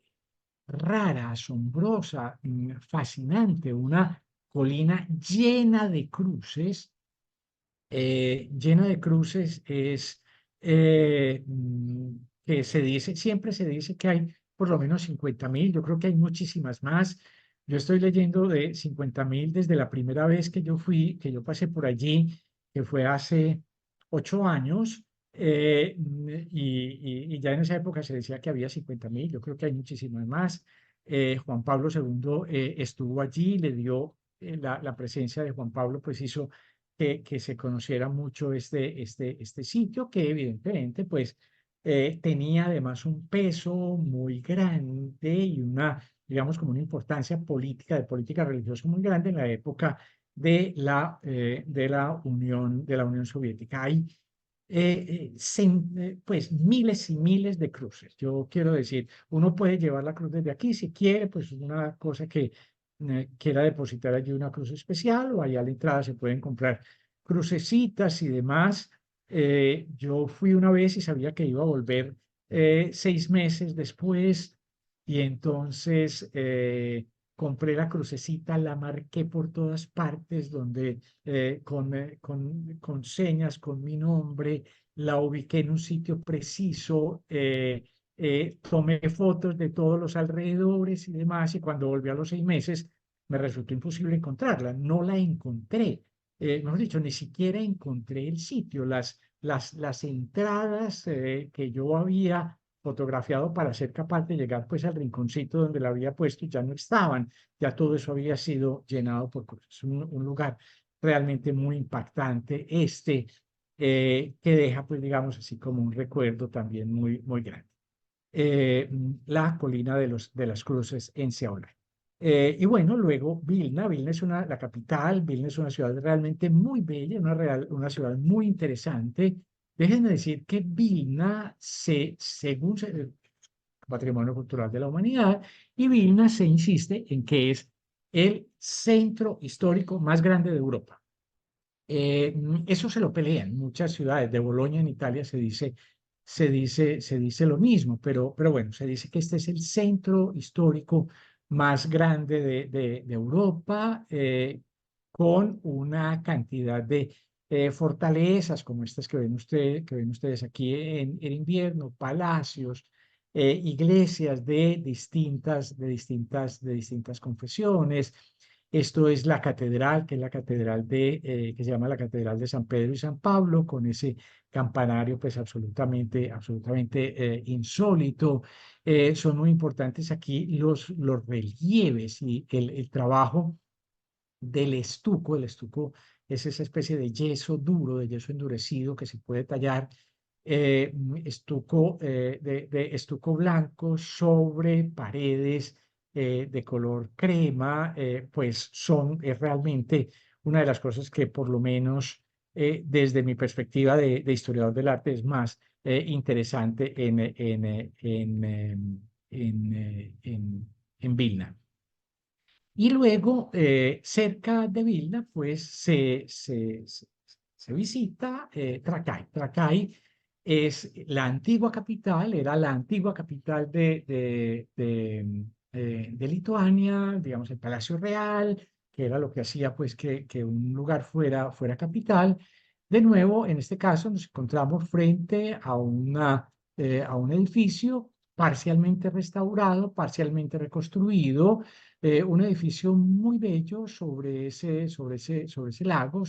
rara, asombrosa, fascinante, una colina llena de cruces es que siempre se dice que hay por lo menos 50.000, yo creo que hay muchísimas más. Yo estoy leyendo de 50.000 desde la primera vez que yo fui, que yo pasé por allí, que fue hace 8 años, y ya en esa época se decía que había 50.000, yo creo que hay muchísimas más. Juan Pablo II estuvo allí, le dio la presencia de Juan Pablo, pues hizo que se conociera mucho este sitio, que evidentemente pues tenía además un peso muy grande y una, digamos, como una importancia política, de política religiosa muy grande en la época de la Unión Soviética. Hay pues miles y miles de cruces. Yo quiero decir, uno puede llevar la cruz desde aquí si quiere, pues una cosa que quiera depositar allí una cruz especial, o allá a la entrada se pueden comprar crucecitas y demás. Yo fui una vez y sabía que iba a volver 6 meses después, y entonces compré la crucecita, la marqué por todas partes, donde con señas, con mi nombre, la ubiqué en un sitio preciso. Tomé fotos de todos los alrededores y demás, y cuando volví a los 6 meses me resultó imposible encontrarla. No la encontré. Mejor dicho, ni siquiera encontré el sitio. Las entradas que yo había fotografiado para ser capaz de llegar pues al rinconcito donde la había puesto ya no estaban. Ya todo eso había sido llenado por cosas. Un lugar realmente muy impactante, que deja pues digamos así como un recuerdo también muy grande. La colina de las cruces en Seoul. Y bueno, luego Vilna es la capital. Vilna es una ciudad realmente muy bella, una ciudad muy interesante. Déjenme decir que Vilna, según Patrimonio Cultural de la Humanidad, y Vilna se insiste en que es el centro histórico más grande de Europa. Eso se lo pelean muchas ciudades. De Bolonia en Italia se dice lo mismo, pero bueno, se dice que este es el centro histórico más grande de Europa, con una cantidad de fortalezas como estas que ven ustedes aquí en invierno, palacios, iglesias de distintas confesiones. Esto es la catedral, que es la catedral que se llama la Catedral de San Pedro y San Pablo, con ese campanario pues absolutamente insólito. Son muy importantes aquí los relieves y el trabajo del estuco. El estuco es esa especie de yeso duro, de yeso endurecido que se puede tallar, de estuco blanco sobre paredes de color crema. Pues es realmente una de las cosas que por lo menos desde mi perspectiva de historiador del arte es más interesante en Vilna. Y luego, cerca de Vilna, pues se visita Trakai. Trakai es la antigua capital, era la antigua capital de Lituania, digamos el Palacio Real, que era lo que hacía pues que un lugar fuera capital. De nuevo, en este caso nos encontramos frente a un edificio parcialmente restaurado, parcialmente reconstruido, un edificio muy bello sobre ese lago.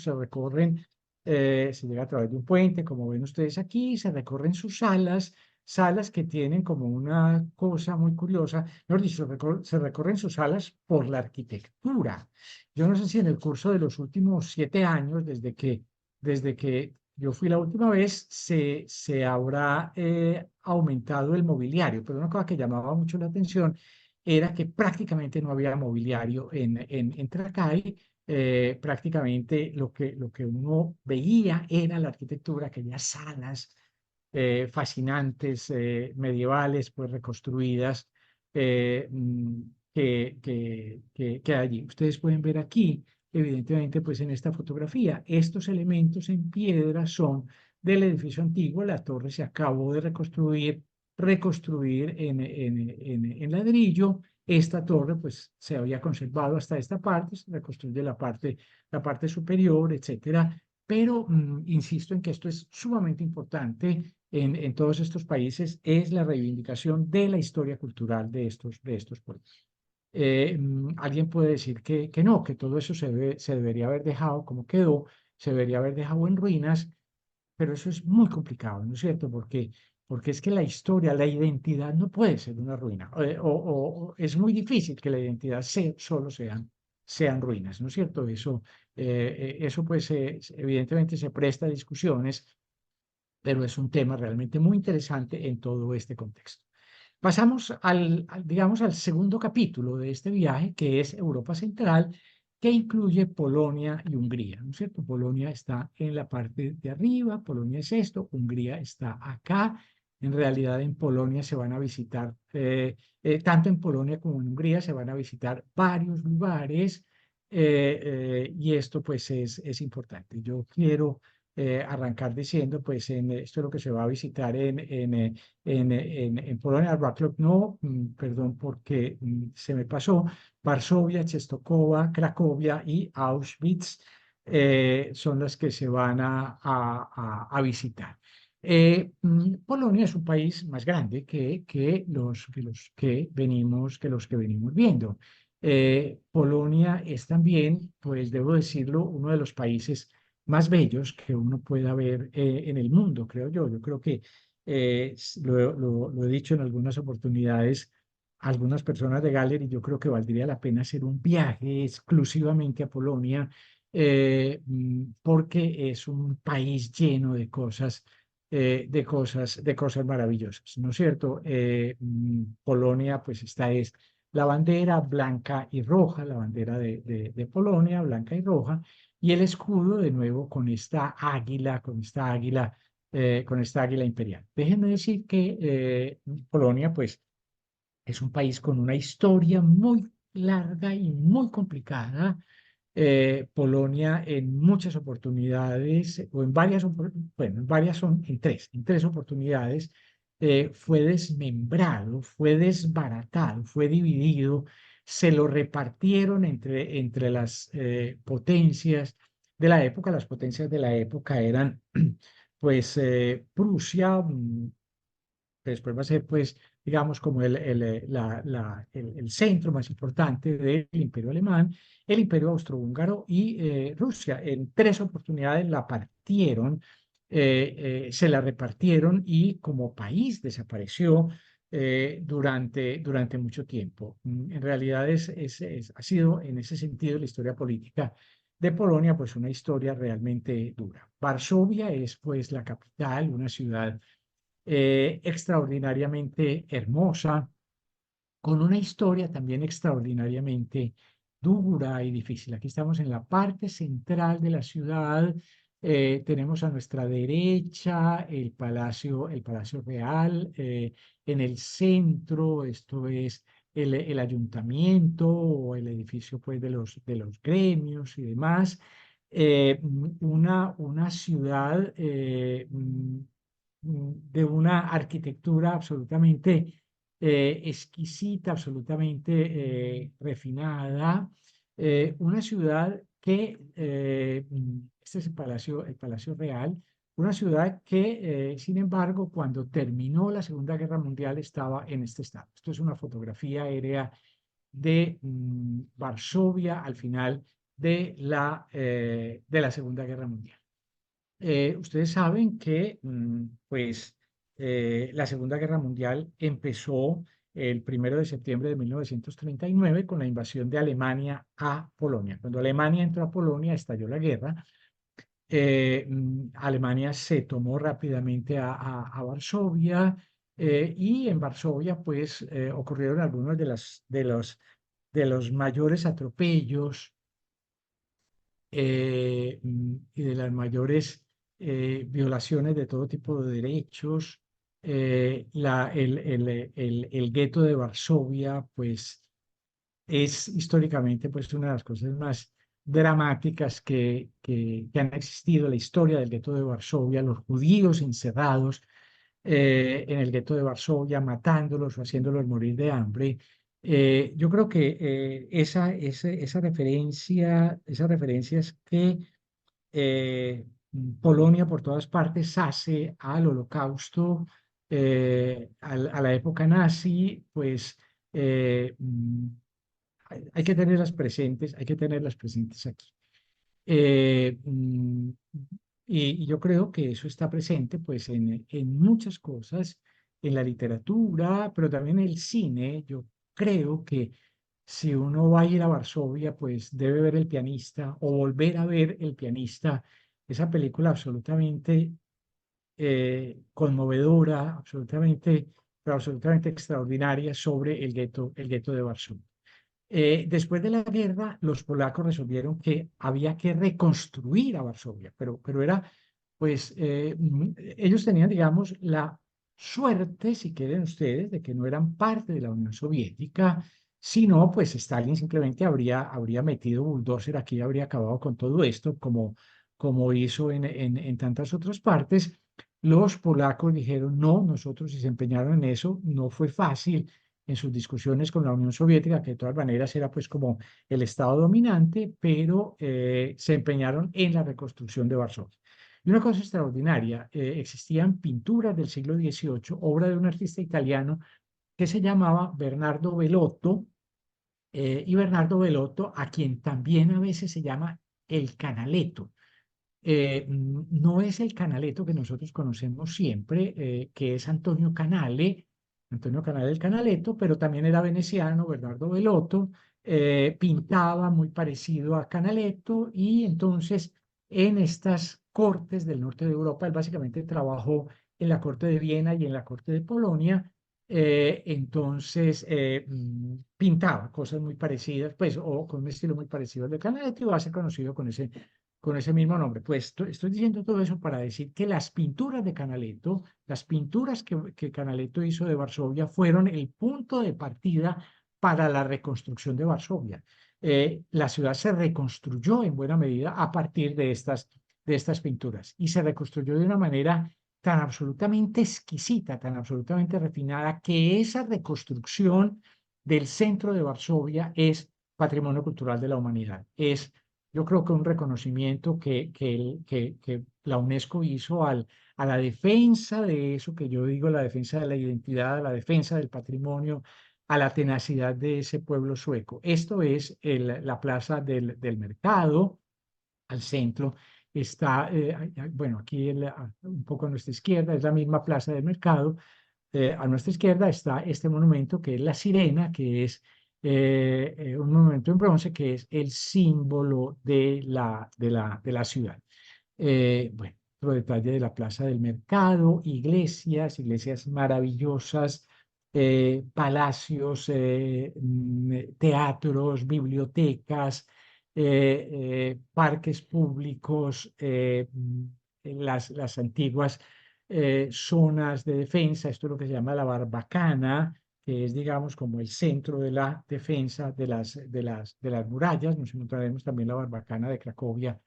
Se llega a través de un puente, como ven ustedes aquí, se recorren sus salas, salas que tienen como una cosa muy curiosa, mejor dicho, se recorren sus salas por la arquitectura. Yo no sé si en el curso de los últimos 7 años, desde que yo fui la última vez, se habrá aumentado el mobiliario, pero una cosa que llamaba mucho la atención era que prácticamente no había mobiliario en Tracay. Prácticamente lo que uno veía era la arquitectura, aquellas salas fascinantes, medievales, pues reconstruidas, eh, mm, que hay allí. Ustedes pueden ver aquí, evidentemente, pues en esta fotografía, estos elementos en piedra son del edificio antiguo. La torre se acabó de reconstruir en ladrillo. Esta torre pues se había conservado hasta esta parte, se reconstruye la parte superior, etcétera. Pero insisto en que esto es sumamente importante en todos estos países, es la reivindicación de la historia cultural de estos pueblos. Alguien puede decir que no, que todo eso se debería haber dejado como quedó, se debería haber dejado en ruinas, pero eso es muy complicado, ¿no es cierto? Porque es que la historia, la identidad no puede ser una ruina, o es muy difícil que la identidad solo sean ruinas, ¿no es cierto? Eso pues evidentemente se presta a discusiones, pero es un tema realmente muy interesante en todo este contexto. Pasamos digamos, al segundo capítulo de este viaje, que es Europa Central, que incluye Polonia y Hungría, ¿no es cierto? Polonia está en la parte de arriba, Polonia es esto, Hungría está acá. En realidad en Polonia se van a visitar, tanto en Polonia como en Hungría se van a visitar varios lugares, y esto pues es importante. Yo quiero arrancar diciendo, pues esto es lo que se va a visitar en Polonia. Wrocław no, perdón porque se me pasó. Varsovia, Czestochowa, Cracovia y Auschwitz son las que se van a visitar. Polonia es un país más grande que los que venimos viendo. Polonia es también, pues debo decirlo, uno de los países más bellos que uno pueda ver en el mundo, creo yo. Yo creo que lo he dicho en algunas oportunidades a algunas personas de Gallery, yo creo que valdría la pena hacer un viaje exclusivamente a Polonia, porque es un país lleno de cosas maravillosas, ¿no es cierto? Polonia, pues esta es la bandera blanca y roja, la bandera de Polonia, blanca y roja, y el escudo de nuevo con esta águila imperial. Déjenme decir que Polonia, pues, es un país con una historia muy larga y muy complicada. Polonia en muchas oportunidades, o bueno, en tres oportunidades, fue desmembrado, fue desbaratado, fue dividido, se lo repartieron entre las potencias de la época. Las potencias de la época eran, pues, Prusia. Después va a ser, pues, digamos, como el centro más importante del Imperio Alemán, el Imperio Austrohúngaro y Rusia. En tres oportunidades la partieron, se la repartieron, y como país desapareció durante mucho tiempo. En realidad ha sido en ese sentido la historia política de Polonia, pues una historia realmente dura. Varsovia es pues la capital, una ciudad extraordinariamente hermosa, con una historia también extraordinariamente dura y difícil. Aquí estamos en la parte central de la ciudad. Tenemos a nuestra derecha el Palacio Real. En el centro, esto es el ayuntamiento, o el edificio pues, de los gremios y demás. Una ciudad de una arquitectura absolutamente exquisita, absolutamente refinada, una ciudad que, este es el Palacio Real, una ciudad que, sin embargo, cuando terminó la Segunda Guerra Mundial estaba en este estado. Esto es una fotografía aérea de Varsovia al final de la Segunda Guerra Mundial. Ustedes saben que pues, la Segunda Guerra Mundial empezó el 1 de septiembre de 1939 con la invasión de Alemania a Polonia. Cuando Alemania entró a Polonia, estalló la guerra. Alemania se tomó rápidamente a Varsovia, y en Varsovia pues ocurrieron algunos de los mayores atropellos, y de las mayores violaciones de todo tipo de derechos. El gueto de Varsovia, pues, es históricamente pues, una de las cosas más dramáticas que han existido en la historia del gueto de Varsovia, los judíos encerrados en el gueto de Varsovia, matándolos o haciéndolos morir de hambre. Yo creo que esas referencias que eh, Polonia por todas partes hace al Holocausto, a la época nazi, pues hay que tenerlas presentes, hay que tenerlas presentes aquí. Eh, mm, y yo creo que eso está presente pues en muchas cosas, en la literatura, pero también en el cine. Yo creo que si uno va a ir a Varsovia, pues debe ver El pianista o volver a ver El pianista, esa película absolutamente conmovedora, pero absolutamente extraordinaria sobre el gueto de Varsovia. Después de la guerra, los polacos resolvieron que había que reconstruir a Varsovia, pero era, pues, ellos tenían, digamos, la suerte, si quieren ustedes, de que no eran parte de la Unión Soviética, sino, pues, Stalin simplemente habría metido bulldozer aquí y habría acabado con todo esto, como hizo en tantas otras partes. Los polacos dijeron, no, nosotros, y se empeñaron en eso. No fue fácil en sus discusiones con la Unión Soviética, que de todas maneras era pues como el Estado dominante, pero se empeñaron en la reconstrucción de Varsovia. Y una cosa extraordinaria, existían pinturas del siglo XVIII, obra de un artista italiano que se llamaba Bernardo Bellotto, y Bernardo Bellotto, a quien también a veces se llama el Canaletto. No es el Canaletto que nosotros conocemos siempre, que es Antonio Canale el Canaletto, pero también era veneciano, Bernardo Bellotto, pintaba muy parecido a Canaletto, y entonces en estas cortes del norte de Europa, él básicamente trabajó en la corte de Viena y en la corte de Polonia. Entonces pintaba cosas muy parecidas, pues, o con un estilo muy parecido al de Canaletto, y va a ser conocido con ese mismo nombre. Pues estoy diciendo todo eso para decir que las pinturas de Canaletto, las pinturas que Canaletto hizo de Varsovia, fueron el punto de partida para la reconstrucción de Varsovia. La ciudad se reconstruyó en buena medida a partir de estas pinturas, y se reconstruyó de una manera tan absolutamente exquisita, tan absolutamente refinada, que esa reconstrucción del centro de Varsovia es patrimonio cultural de la humanidad. Yo creo que un reconocimiento que la UNESCO hizo a la defensa de eso que yo digo, la defensa de la identidad, a la defensa del patrimonio, a la tenacidad de ese pueblo sueco. Esto es la plaza del mercado. Al centro está, bueno, aquí un poco a nuestra izquierda es la misma plaza del mercado. A nuestra izquierda está este monumento que es la sirena, que es un monumento en bronce que es el símbolo de la ciudad. Bueno, otro detalle de la plaza del mercado: iglesias maravillosas, palacios, teatros, bibliotecas, parques públicos, las antiguas zonas de defensa. Esto es lo que se llama la Barbacana, que es, digamos, como el centro de la defensa de las murallas. Nos encontraremos también la Barbacana de Cracovia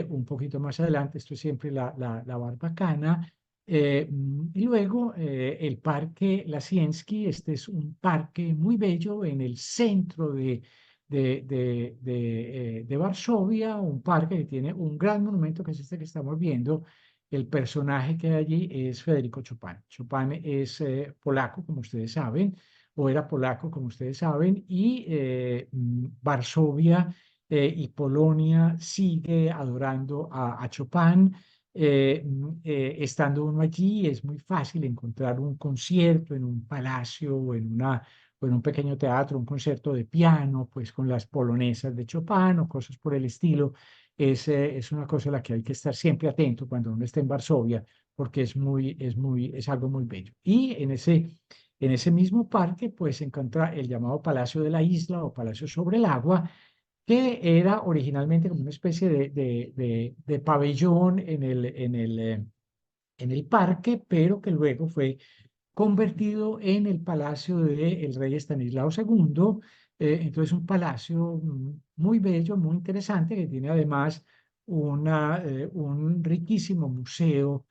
un poquito más adelante. Esto es siempre la Barbacana. Y luego el Parque Lasienski, este es un parque muy bello en el centro de Varsovia, un parque que tiene un gran monumento que es este que estamos viendo. El personaje que hay allí es Federico Chopin. Chopin es polaco, como ustedes saben, o era polaco, como ustedes saben, y Varsovia y Polonia sigue adorando a Chopin. Estando uno allí es muy fácil encontrar un concierto en un palacio o en un pequeño teatro, un concierto de piano, pues con las polonesas de Chopin o cosas por el estilo. Es una cosa a la que hay que estar siempre atento cuando uno está en Varsovia, porque es algo muy bello. Y en ese mismo parque, pues se encuentra el llamado Palacio de la Isla o Palacio sobre el Agua, que era originalmente como una especie de pabellón en el parque, pero que luego fue convertido en el palacio del rey Estanislao II. Entonces, un palacio muy bello, muy interesante, que tiene además un riquísimo museo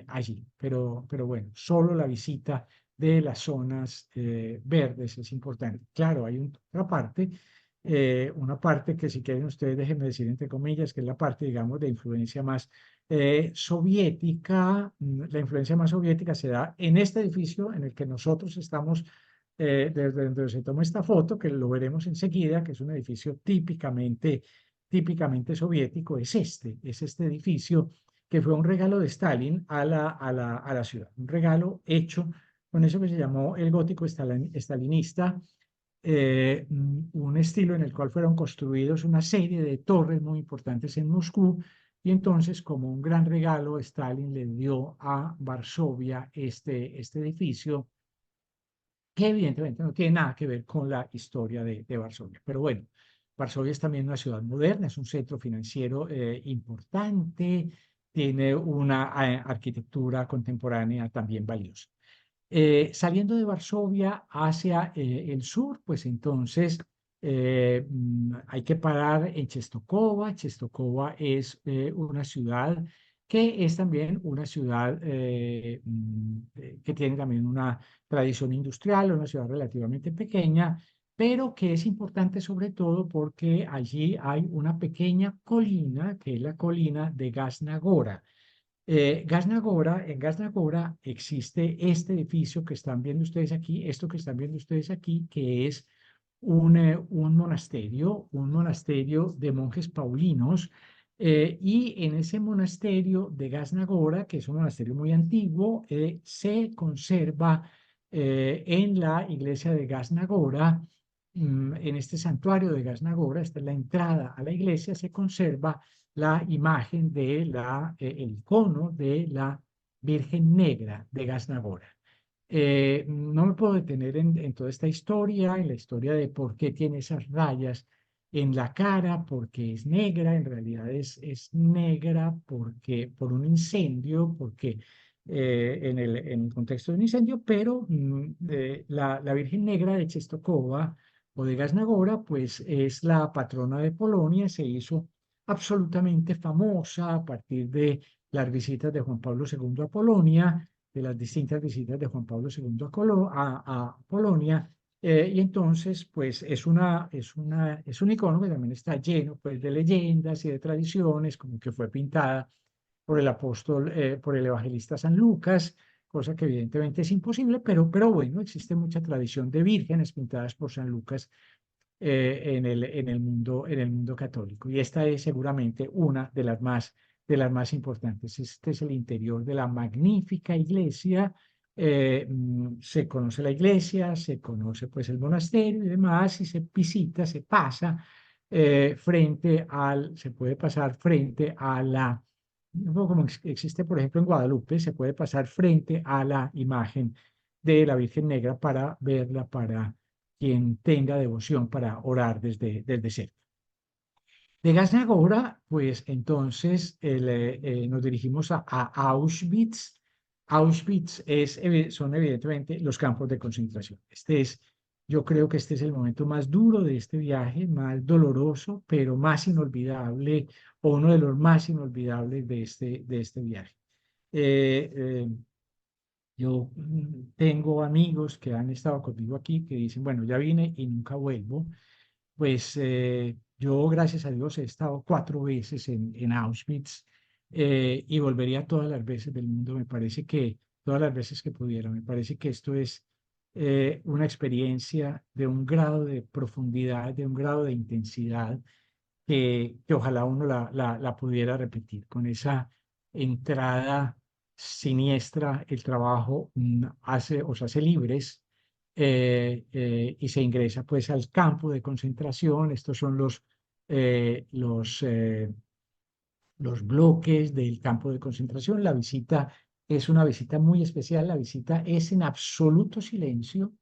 allí. Pero bueno, solo la visita de las zonas verdes es importante. Claro, hay otra parte, una parte que si quieren ustedes déjenme decir entre comillas, que es la parte, digamos, de influencia más soviética. La influencia más soviética se da en este edificio en el que nosotros estamos, desde donde se toma esta foto, que lo veremos enseguida, que es un edificio típicamente soviético. Es este edificio que fue un regalo de Stalin a la ciudad, un regalo hecho con eso que se llamó el gótico stalinista, un estilo en el cual fueron construidos una serie de torres muy importantes en Moscú. Y entonces, como un gran regalo, Stalin le dio a Varsovia este edificio, que evidentemente no tiene nada que ver con la historia de Varsovia. Pero bueno, Varsovia es también una ciudad moderna, es un centro financiero importante, tiene una arquitectura contemporánea también valiosa. Saliendo de Varsovia hacia el sur, pues entonces hay que parar en Czestochowa. Czestochowa es una ciudad que es también una ciudad que tiene también una tradición industrial, una ciudad relativamente pequeña, pero que es importante sobre todo porque allí hay una pequeña colina, que es la colina de Gaznagora. En Gaznagora existe este edificio que están viendo ustedes aquí, esto que están viendo ustedes aquí, que es un monasterio de monjes paulinos. Y en ese monasterio de Gaznagora, que es un monasterio muy antiguo, se conserva en la iglesia de Gaznagora, en este santuario de Gaznagora, esta es la entrada a la iglesia, se conserva la imagen el icono de la Virgen Negra de Gaznagora. No me puedo detener en toda esta historia, en la historia de por qué tiene esas rayas en la cara, porque es negra, en realidad es negra por un incendio, porque en el contexto de un incendio, pero la Virgen Negra de Czestochowa o de Gaznagora, pues es la patrona de Polonia, se hizo absolutamente famosa a partir de las visitas de Juan Pablo II a Polonia, de las distintas visitas de Juan Pablo II a Polonia. Y entonces, pues es un icono que también está lleno pues, de leyendas y de tradiciones, como que fue pintada por el apóstol, por el evangelista San Lucas, cosa que evidentemente es imposible, pero bueno, existe mucha tradición de vírgenes pintadas por San Lucas en el mundo católico. Y esta es seguramente una de las más importantes. Este es el interior de la magnífica iglesia. Se conoce la iglesia, se conoce pues el monasterio y demás, y se visita, se pasa se puede pasar frente a como existe por ejemplo en Guadalupe, se puede pasar frente a la imagen de la Virgen Negra para verla, para quien tenga devoción para orar desde cerca. De Gaznagora, pues entonces nos dirigimos a Auschwitz. Son evidentemente los campos de concentración. Yo creo que este es el momento más duro de este viaje, más doloroso, pero más inolvidable, o uno de los más inolvidables de este viaje. Eh, eh, yo tengo amigos que han estado conmigo aquí que dicen, bueno, ya vine y nunca vuelvo. Pues yo, gracias a Dios, he estado 4 veces en Auschwitz y volvería todas las veces del mundo. Me parece que todas las veces que pudiera. Me parece que esto es una experiencia de un grado de profundidad, de un grado de intensidad que ojalá uno la pudiera repetir con esa entrada siniestra. El trabajo os hace libres y se ingresa pues al campo de concentración. Estos son los bloques del campo de concentración. La visita es una visita muy especial. La visita es en absoluto silencio.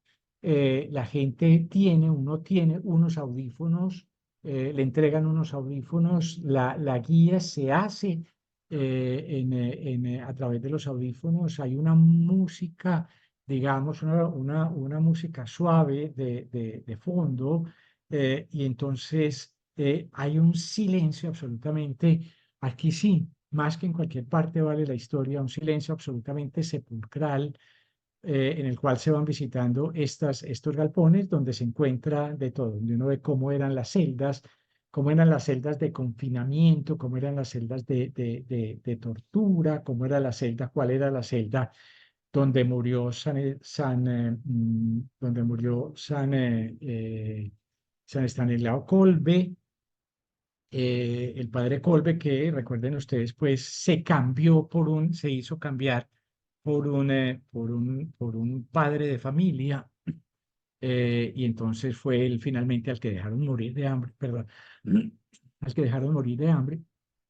La gente uno tiene unos audífonos, le entregan unos audífonos, la guía se hace a través de los audífonos. Hay una música, digamos, una música suave de fondo, y entonces hay un silencio absolutamente. Aquí sí, más que en cualquier parte vale la historia, un silencio absolutamente sepulcral, en el cual se van visitando estos galpones donde se encuentra de todo, donde uno ve cómo eran las celdas de confinamiento, cómo eran las celdas de tortura, cómo era la celda, cuál era la celda donde murió donde murió San Estanislao Kolbe, el padre Kolbe, que recuerden ustedes, pues se hizo cambiar por un padre de familia, y entonces fue él finalmente al que dejaron morir de hambre, perdón, al que dejaron morir de hambre.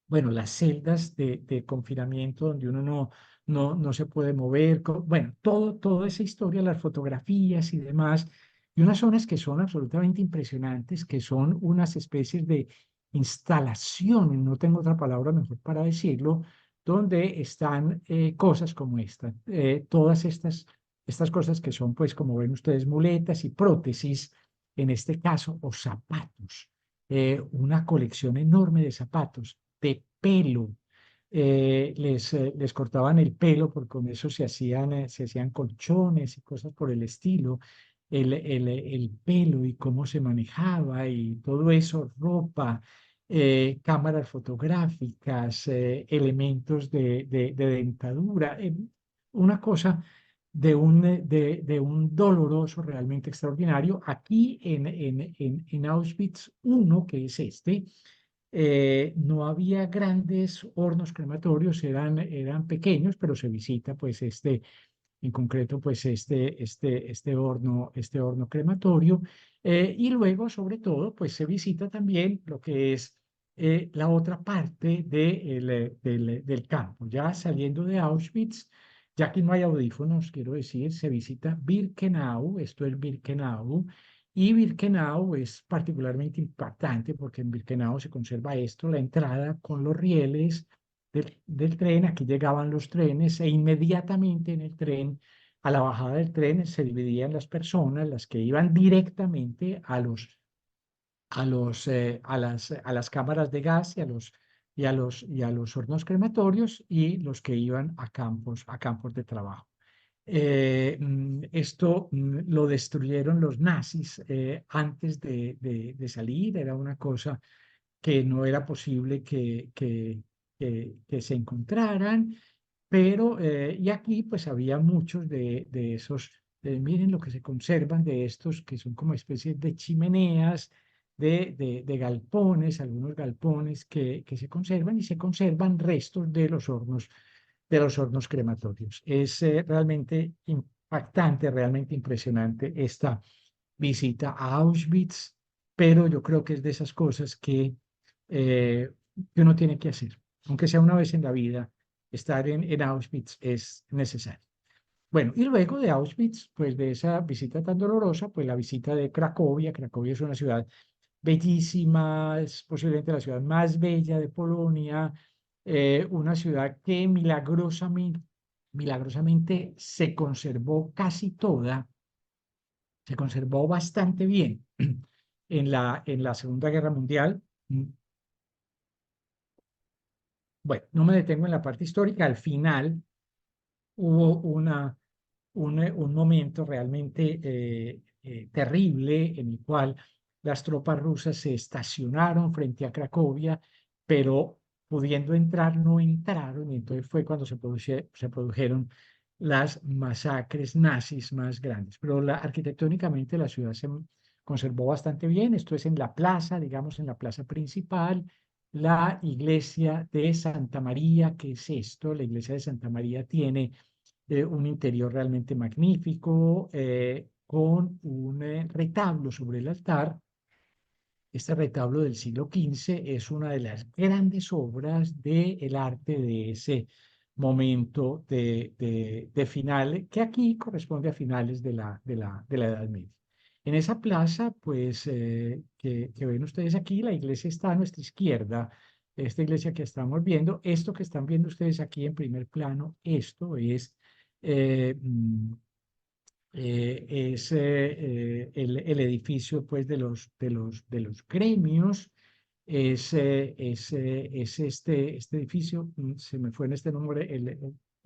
Bueno, las celdas de confinamiento donde uno no se puede mover, bueno, toda esa historia, las fotografías y demás, y unas zonas que son absolutamente impresionantes, que son unas especies de instalaciones, no tengo otra palabra mejor para decirlo, donde están cosas como esta, todas estas cosas que son, pues, como ven ustedes, muletas y prótesis, en este caso, o zapatos, una colección enorme de zapatos de pelo. Les cortaban el pelo porque con eso se hacían colchones y cosas por el estilo. El pelo y cómo se manejaba y todo eso, ropa, cámaras fotográficas, elementos de dentadura, una cosa de un doloroso realmente extraordinario. Aquí en Auschwitz I, que es este, no había grandes hornos crematorios, eran pequeños, pero se visita pues en concreto pues este horno crematorio, y luego sobre todo pues se visita también lo que es la otra parte del campo. Ya saliendo de Auschwitz, ya que no hay audífonos, quiero decir, se visita Birkenau. Esto es Birkenau, y Birkenau es particularmente impactante porque en Birkenau se conserva esto, la entrada con los rieles del tren. Aquí llegaban los trenes e inmediatamente en el tren, a la bajada del tren, se dividían las personas, las que iban directamente a las cámaras de gas y a los hornos crematorios, y los que iban a campos de trabajo. Esto lo destruyeron los nazis antes de salir. Era una cosa que no era posible que se encontraran, pero y aquí pues había muchos de esos, miren lo que se conservan de estos, que son como especies de chimeneas, de galpones, algunos galpones que se conservan, y se conservan restos de los hornos crematorios. Es realmente impactante, realmente impresionante esta visita a Auschwitz, pero yo creo que es de esas cosas que uno tiene que hacer, aunque sea una vez en la vida. Estar en Auschwitz es necesario. Bueno, y luego de Auschwitz, pues de esa visita tan dolorosa, pues la visita de Cracovia. Cracovia es una ciudad bellísima, es posiblemente la ciudad más bella de Polonia, una ciudad que milagrosamente se conservó bastante bien en la Segunda Guerra Mundial. Bueno, no me detengo en la parte histórica. Al final, hubo un momento realmente terrible en el cual las tropas rusas se estacionaron frente a Cracovia, pero pudiendo entrar, no entraron, y entonces fue cuando se produjeron las masacres nazis más grandes. Pero arquitectónicamente la ciudad se conservó bastante bien. Esto es en la plaza, digamos, en la plaza principal. La iglesia de Santa María, ¿qué es esto? La iglesia de Santa María tiene un interior realmente magnífico, con un retablo sobre el altar. Este retablo del siglo XV es una de las grandes obras del arte de ese momento de final, que aquí corresponde a finales de la Edad Media. En esa plaza, pues, que ven ustedes aquí, la iglesia está a nuestra izquierda. Esta iglesia que estamos viendo, esto que están viendo ustedes aquí en primer plano, esto es eh, mm, el edificio pues de los gremios, es este edificio, se me fue en este nombre el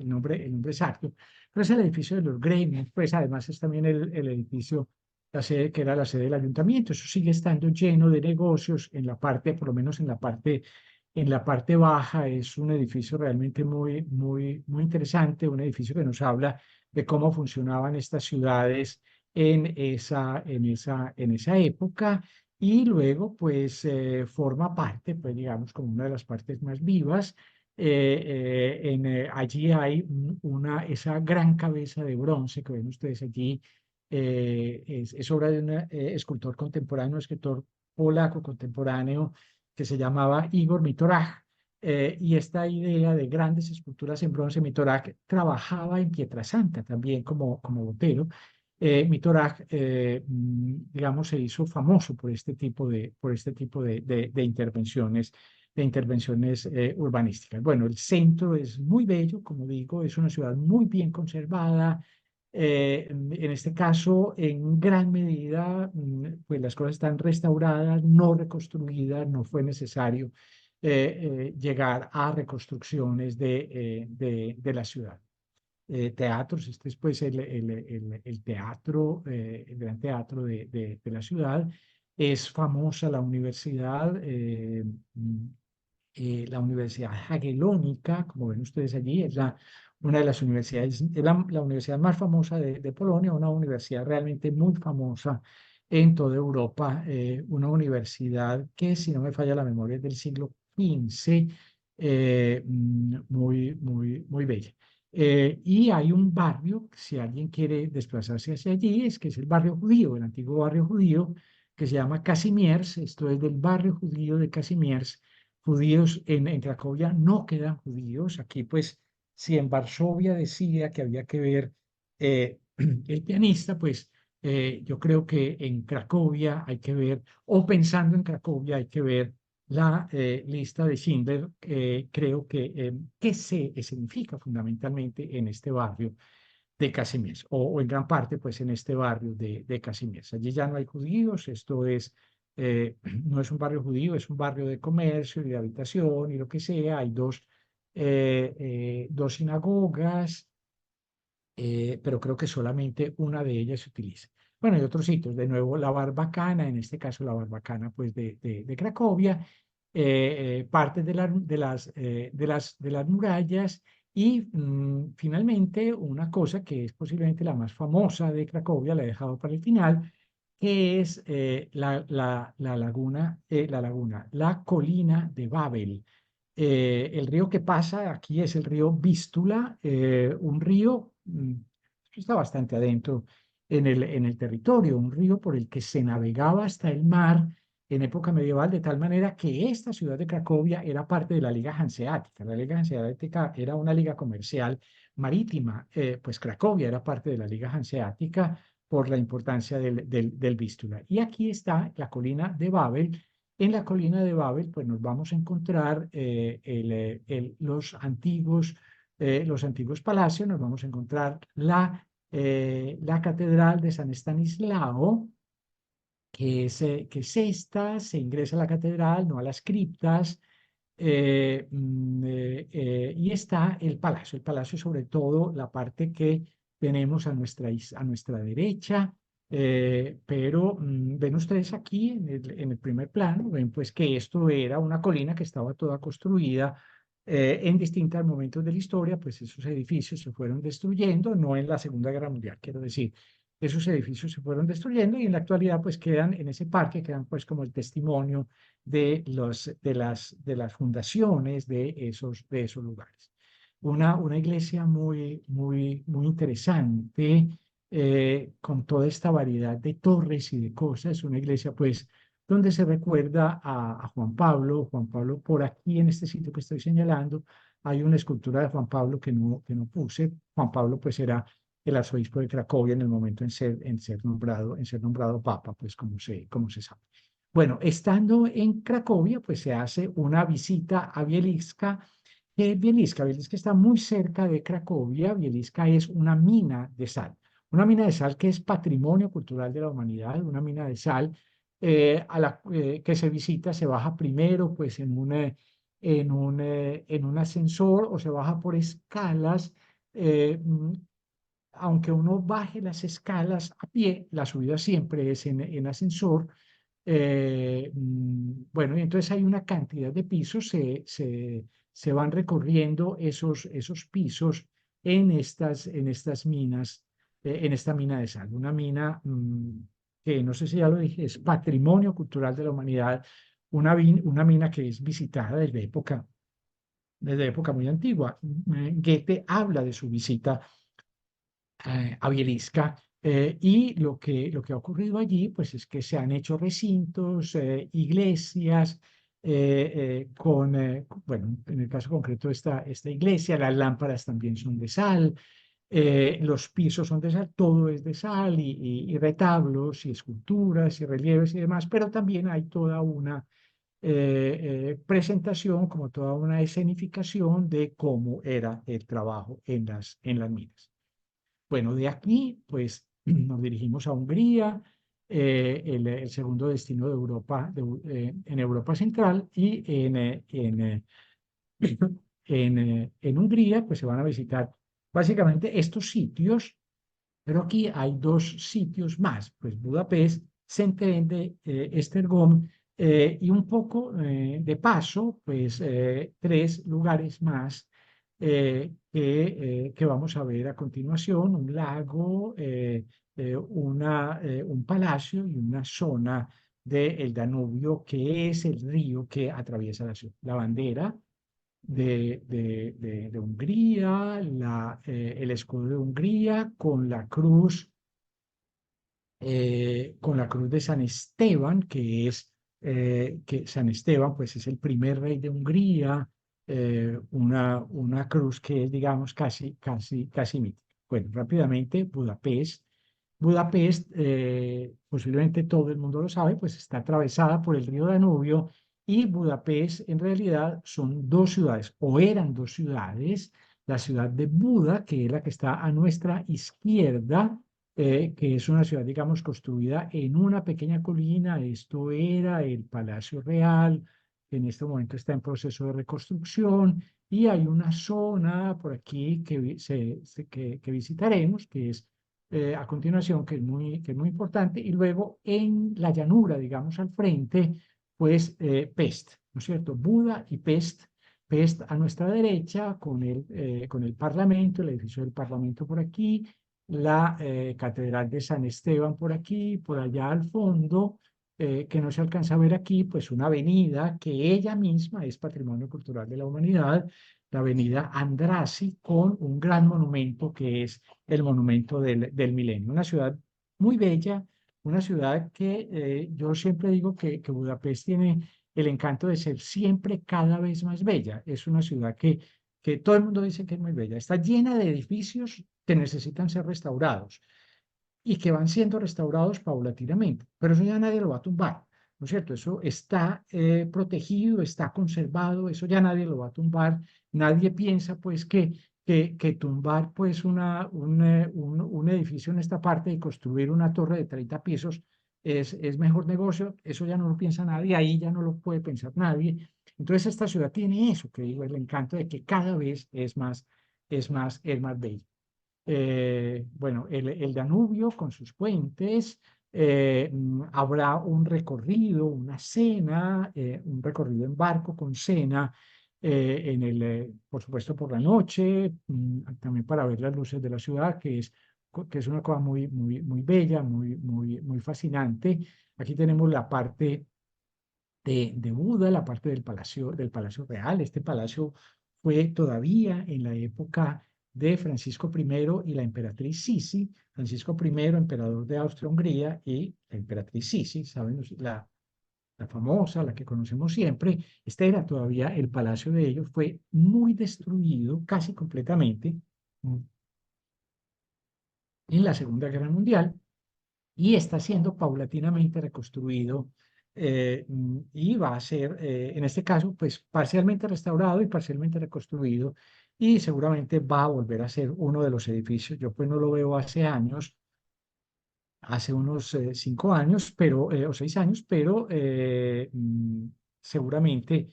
nombre exacto, pero es el edificio de los gremios. Pues además es también el edificio, la sede que era la sede del ayuntamiento. Eso sigue estando lleno de negocios en la parte, por lo menos en la parte baja. Es un edificio realmente muy, muy, muy interesante, un edificio que nos habla de cómo funcionaban estas ciudades en esa época, y luego pues forma parte, pues digamos, como una de las partes más vivas. Allí hay esa gran cabeza de bronce que ven ustedes allí. Es obra de un escultor contemporáneo, escritor polaco contemporáneo, que se llamaba Igor Mitoraj. Y esta idea de grandes esculturas en bronce, Mitorak trabajaba en Pietrasanta también como botero. Mitorak, digamos, se hizo famoso por este tipo de intervenciones urbanísticas. Bueno, el centro es muy bello, como digo, es una ciudad muy bien conservada. En este caso, en gran medida, pues las cosas están restauradas, no reconstruidas. No fue necesario llegar a reconstrucciones de la ciudad. Teatros, este es pues el teatro, el gran teatro de la ciudad. Es famosa la Universidad Jagiellónica, como ven ustedes allí. Es una de las universidades, es la universidad más famosa de Polonia, una universidad realmente muy famosa en toda Europa, una universidad que, si no me falla la memoria, es del siglo XV, muy, muy, muy bella. Y hay un barrio, si alguien quiere desplazarse hacia allí, que es el barrio judío, el antiguo barrio judío, que se llama Kazimierz. Esto es del barrio judío de Kazimierz. Judíos en Cracovia no quedan judíos. Aquí, pues, si en Varsovia decía que había que ver el pianista, pues yo creo que en Cracovia hay que ver, o pensando en Cracovia, hay que ver la lista de Schindler. Creo que qué se significa fundamentalmente en este barrio de Casimir, o en gran parte, pues, en este barrio de Casimir. Allí ya no hay judíos. Esto no es un barrio judío, es un barrio de comercio y de habitación y lo que sea. Hay dos sinagogas, pero creo que solamente una de ellas se utiliza. Bueno, hay otros sitios, de nuevo la Barbacana, en este caso la Barbacana pues de Cracovia, partes de las murallas, y finalmente una cosa que es posiblemente la más famosa de Cracovia, la he dejado para el final, que es la colina de Babel. El río que pasa aquí es el río Vístula, un río que está bastante adentro en el territorio, un río por el que se navegaba hasta el mar en época medieval, de tal manera que esta ciudad de Cracovia era parte de la Liga Hanseática. La Liga Hanseática era una liga comercial marítima. Pues Cracovia era parte de la Liga Hanseática por la importancia del Vístula. Y aquí está la colina de Babel. En la colina de Babel, pues nos vamos a encontrar los antiguos palacios. Nos vamos a encontrar la catedral de San Estanislao, que es esta. Se ingresa a la catedral, no a las criptas. y está el palacio. El palacio, sobre todo, la parte que tenemos a nuestra derecha, pero ven ustedes aquí en el primer plano, ven pues que esto era una colina que estaba toda construida en distintos momentos de la historia, pues esos edificios se fueron destruyendo, no en la Segunda Guerra Mundial, quiero decir, esos edificios se fueron destruyendo y en la actualidad pues quedan en ese parque, quedan pues como el testimonio de las fundaciones de esos lugares. Una iglesia muy interesante, con toda esta variedad de torres y de cosas, una iglesia pues donde se recuerda a Juan Pablo. Juan Pablo, por aquí en este sitio que estoy señalando, hay una escultura de Juan Pablo que no puse. Juan Pablo pues era el arzobispo de Cracovia en el momento en ser nombrado papa, pues como se sabe. Bueno, estando en Cracovia, pues se hace una visita a Bieliska. ¿Qué es Bieliska? Bieliska está muy cerca de Cracovia. Bieliska es una mina de sal que es patrimonio cultural de la humanidad, una mina de sal que se visita, se baja primero pues en un ascensor o se baja por escalas. eh, mm, Aunque uno baje las escalas a pie, la subida siempre es en ascensor. Bueno, y entonces hay una cantidad de pisos, se van recorriendo esos pisos en estas minas, en esta mina de sal, una mina que no sé si ya lo dije, es patrimonio cultural de la humanidad, una mina que es visitada desde época muy antigua. Goethe habla de su visita a Bieliska. Y lo que ha ocurrido allí, pues es que se han hecho recintos, iglesias, bueno, en el caso concreto esta iglesia, las lámparas también son de sal, los pisos son de sal, todo es de sal y retablos y esculturas y relieves y demás, pero también hay toda una presentación, como toda una escenificación de cómo era el trabajo en las minas. Bueno, de aquí, pues nos dirigimos a Hungría, el segundo destino de Europa, en Europa Central, y en Hungría, pues se van a visitar básicamente estos sitios, pero aquí hay dos sitios más, pues Budapest, Szentendre, Esztergom, y un poco de paso, pues tres lugares más que vamos a ver a continuación: un lago, un palacio y una zona del Danubio, que es el río que atraviesa la ciudad. La bandera de Hungría, el escudo de Hungría con la cruz de San Esteban, que San Esteban pues es el primer rey de Hungría, una cruz que es, digamos, casi mítica. Bueno, rápidamente, Budapest. Budapest, posiblemente todo el mundo lo sabe, pues está atravesada por el río Danubio, y Budapest en realidad son dos ciudades, o eran dos ciudades: la ciudad de Buda, que es la que está a nuestra izquierda, que es una ciudad, digamos, construida en una pequeña colina. Esto era el Palacio Real, que en este momento está en proceso de reconstrucción, y hay una zona por aquí que visitaremos, que es a continuación, que es muy importante, y luego en la llanura, digamos, al frente, pues Pest, ¿no es cierto? Buda y Pest. Pest a nuestra derecha, con el Parlamento, el edificio del Parlamento por aquí, la Catedral de San Esteban por aquí, por allá al fondo, que no se alcanza a ver aquí, pues una avenida que ella misma es Patrimonio Cultural de la Humanidad, la avenida Andrassy, con un gran monumento que es el monumento del Milenio. Una ciudad muy bella, una ciudad que yo siempre digo que Budapest tiene el encanto de ser siempre cada vez más bella. Es una ciudad que todo el mundo dice que es muy bella. Está llena de edificios que necesitan ser restaurados y que van siendo restaurados paulatinamente, pero eso ya nadie lo va a tumbar, ¿no es cierto? Eso está protegido, está conservado, eso ya nadie lo va a tumbar. Nadie piensa pues que tumbar pues un edificio en esta parte y construir una torre de 30 pisos es mejor negocio. Eso ya no lo piensa nadie, ahí ya no lo puede pensar nadie. Entonces esta ciudad tiene eso, que digo, el encanto de que cada vez es más bella. Bueno, el Danubio con sus puentes, habrá un recorrido, una cena, un recorrido en barco con cena, por supuesto por la noche, también para ver las luces de la ciudad, que es una cosa muy bella, muy fascinante. Aquí tenemos la parte de Buda, la parte del Palacio Real. Este palacio fue todavía en la época de Francisco I y la emperatriz Sisi. Francisco I, emperador de Austria-Hungría, y la emperatriz Sisi, ¿saben? La famosa, la que conocemos siempre. Este era todavía el palacio de ellos, fue muy destruido casi completamente en la Segunda Guerra Mundial y está siendo paulatinamente reconstruido, y va a ser, en este caso, pues parcialmente restaurado y parcialmente reconstruido, y seguramente va a volver a ser uno de los edificios. Yo pues no lo veo hace años, hace unos 5 años, o 6 años, pero seguramente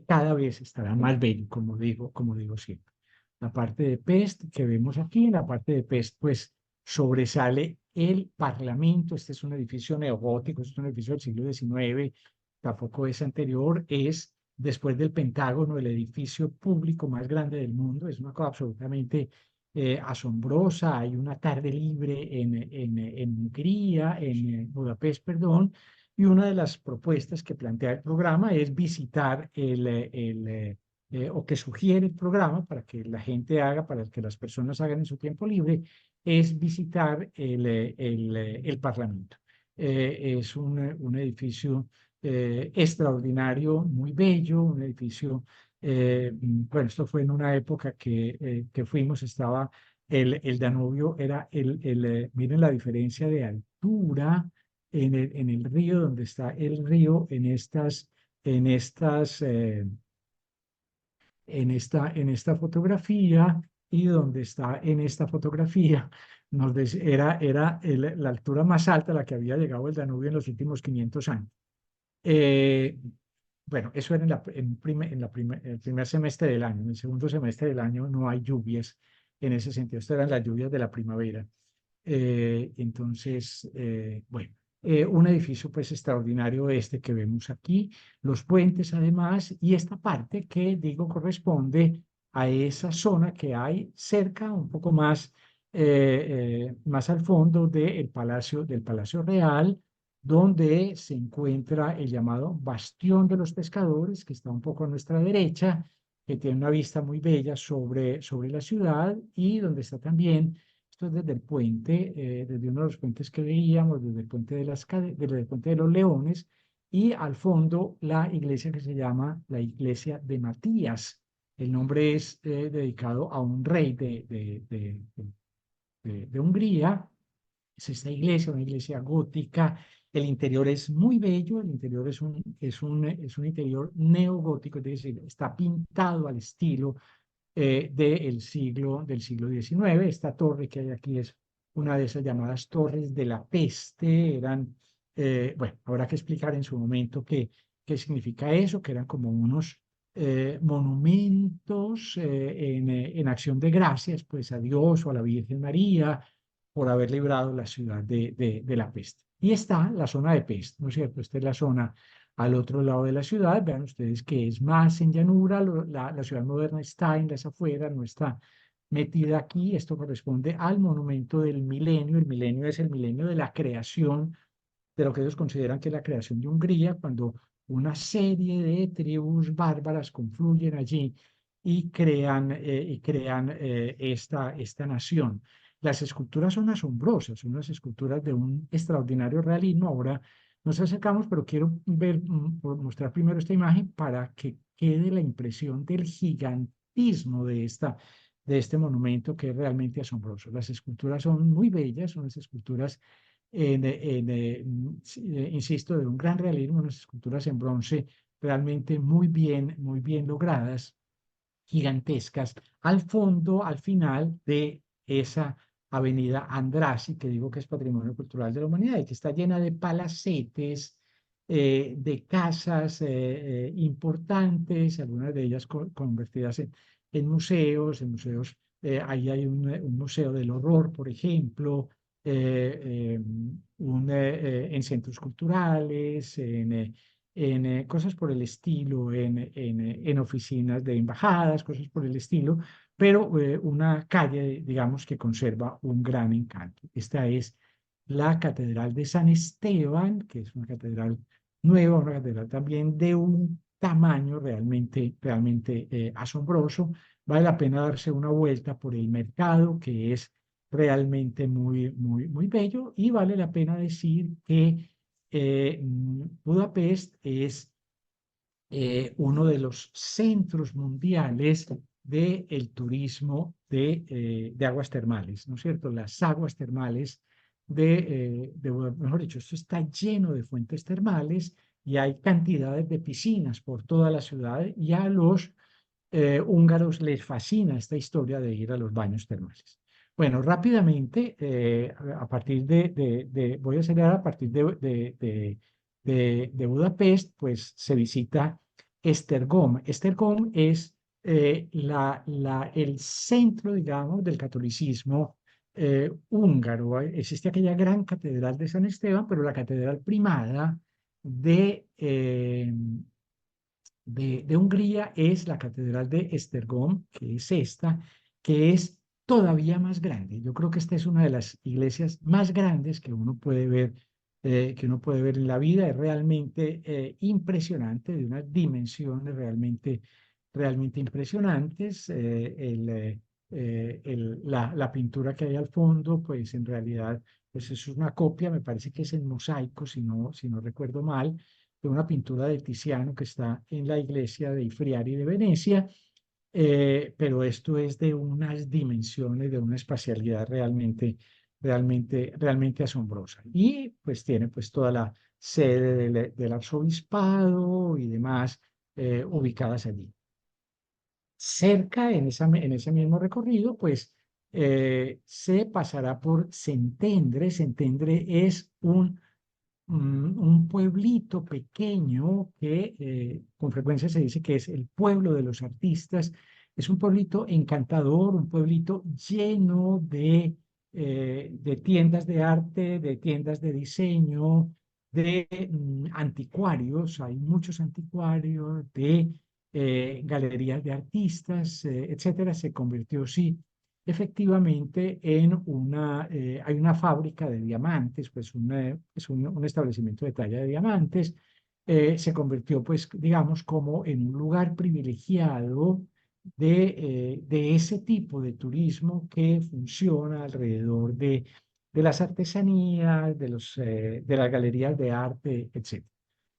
cada vez estará más bello, como digo siempre. La parte de Pest que vemos aquí, en la parte de Pest, pues sobresale el Parlamento. Este es un edificio neogótico, este es un edificio del siglo XIX, tampoco es anterior, es después del Pentágono, el edificio público más grande del mundo. Es una cosa absolutamente asombrosa. Hay una tarde libre en Hungría, en Budapest, perdón, y una de las propuestas que plantea el programa es visitar o que sugiere el programa para que la gente haga, para que las personas hagan en su tiempo libre, es visitar el Parlamento. Es un edificio extraordinario, muy bello, un edificio, bueno, esto fue en una época que fuimos, estaba el Danubio, miren la diferencia de altura en el río, donde está el río, en estas en esta fotografía, y donde está en esta fotografía, era la altura más alta a la que había llegado el Danubio en los últimos 500 años. Eh, bueno, eso era el primer semestre del año. En el segundo semestre del año no hay lluvias en ese sentido. Estas eran las lluvias de la primavera. Entonces, bueno, un edificio pues extraordinario este que vemos aquí, los puentes además, y esta parte que digo corresponde a esa zona que hay cerca, un poco más al fondo del Palacio Real, donde se encuentra el llamado Bastión de los Pescadores, que está un poco a nuestra derecha, que tiene una vista muy bella sobre la ciudad, y donde está también, esto es desde el puente, desde uno de los puentes que veíamos, desde el puente desde el puente de los Leones, y al fondo la iglesia que se llama la iglesia de Matías. El nombre es dedicado a un rey de Hungría. Es esta iglesia, una iglesia gótica. El interior es muy bello, el interior es un interior neogótico, es decir, está pintado al estilo del siglo XIX. Esta torre que hay aquí es una de esas llamadas torres de la peste. Bueno, habrá que explicar en su momento qué significa eso, que eran como unos monumentos en acción de gracias, pues a Dios o a la Virgen María por haber librado la ciudad de la peste. Y está la zona de Pest, ¿no es cierto? Esta es la zona al otro lado de la ciudad. Vean ustedes que es más en llanura. La ciudad moderna está en las afueras, no está metida aquí. Esto corresponde al monumento del milenio. El milenio es el milenio de la creación, de lo que ellos consideran que es la creación de Hungría, cuando una serie de tribus bárbaras confluyen allí y crean esta nación. Las esculturas son asombrosas, son unas esculturas de un extraordinario realismo. Ahora nos acercamos, pero quiero mostrar primero esta imagen para que quede la impresión del gigantismo de este monumento, que es realmente asombroso. Las esculturas son muy bellas, son las esculturas, insisto, de un gran realismo, unas esculturas en bronce realmente muy bien logradas, gigantescas, al fondo, al final de esa avenida Andrassy, que digo que es Patrimonio Cultural de la Humanidad y que está llena de palacetes, de casas importantes, algunas de ellas convertidas en museos, ahí hay un museo del horror, por ejemplo, en centros culturales, en cosas por el estilo, en oficinas de embajadas, cosas por el estilo, pero una calle, digamos, que conserva un gran encanto. Esta es la Catedral de San Esteban, que es una catedral nueva, una catedral también de un tamaño realmente asombroso. Vale la pena darse una vuelta por el mercado, que es realmente muy bello, y vale la pena decir que Budapest es uno de los centros mundiales del turismo de aguas termales, ¿no es cierto? Las aguas termales mejor dicho, esto está lleno de fuentes termales y hay cantidades de piscinas por toda la ciudad y a los húngaros les fascina esta historia de ir a los baños termales. Bueno, rápidamente, a partir voy a acelerar a partir de Budapest, pues se visita Esztergom. Esztergom es el centro, digamos, del catolicismo húngaro. Existe aquella gran catedral de San Esteban, pero la catedral primada de, eh, de Hungría es la Catedral de Esztergom, que es esta, que es todavía más grande. Yo creo que esta es una de las iglesias más grandes que uno puede ver en la vida. Es realmente impresionante, de unas dimensiones realmente impresionantes. La pintura que hay al fondo, pues en realidad pues es una copia, me parece que es en mosaico, si no recuerdo mal, de una pintura de Tiziano que está en la iglesia de Friari de Venecia, pero esto es de unas dimensiones, de una espacialidad realmente asombrosa. Y pues tiene pues toda la sede del arzobispado y demás ubicadas allí. Cerca, en ese mismo recorrido, pues se pasará por Szentendre. Szentendre es un pueblito pequeño que con frecuencia se dice que es el pueblo de los artistas. Es un pueblito encantador, un pueblito lleno de tiendas de arte, de tiendas de diseño, de anticuarios. Hay muchos anticuarios, de galerías de artistas, etcétera. Se convirtió, sí, efectivamente hay una fábrica de diamantes, pues es un establecimiento de talla de diamantes. Se convirtió, pues, digamos, como en un lugar privilegiado de ese tipo de turismo que funciona alrededor de las artesanías, de las galerías de arte, etc.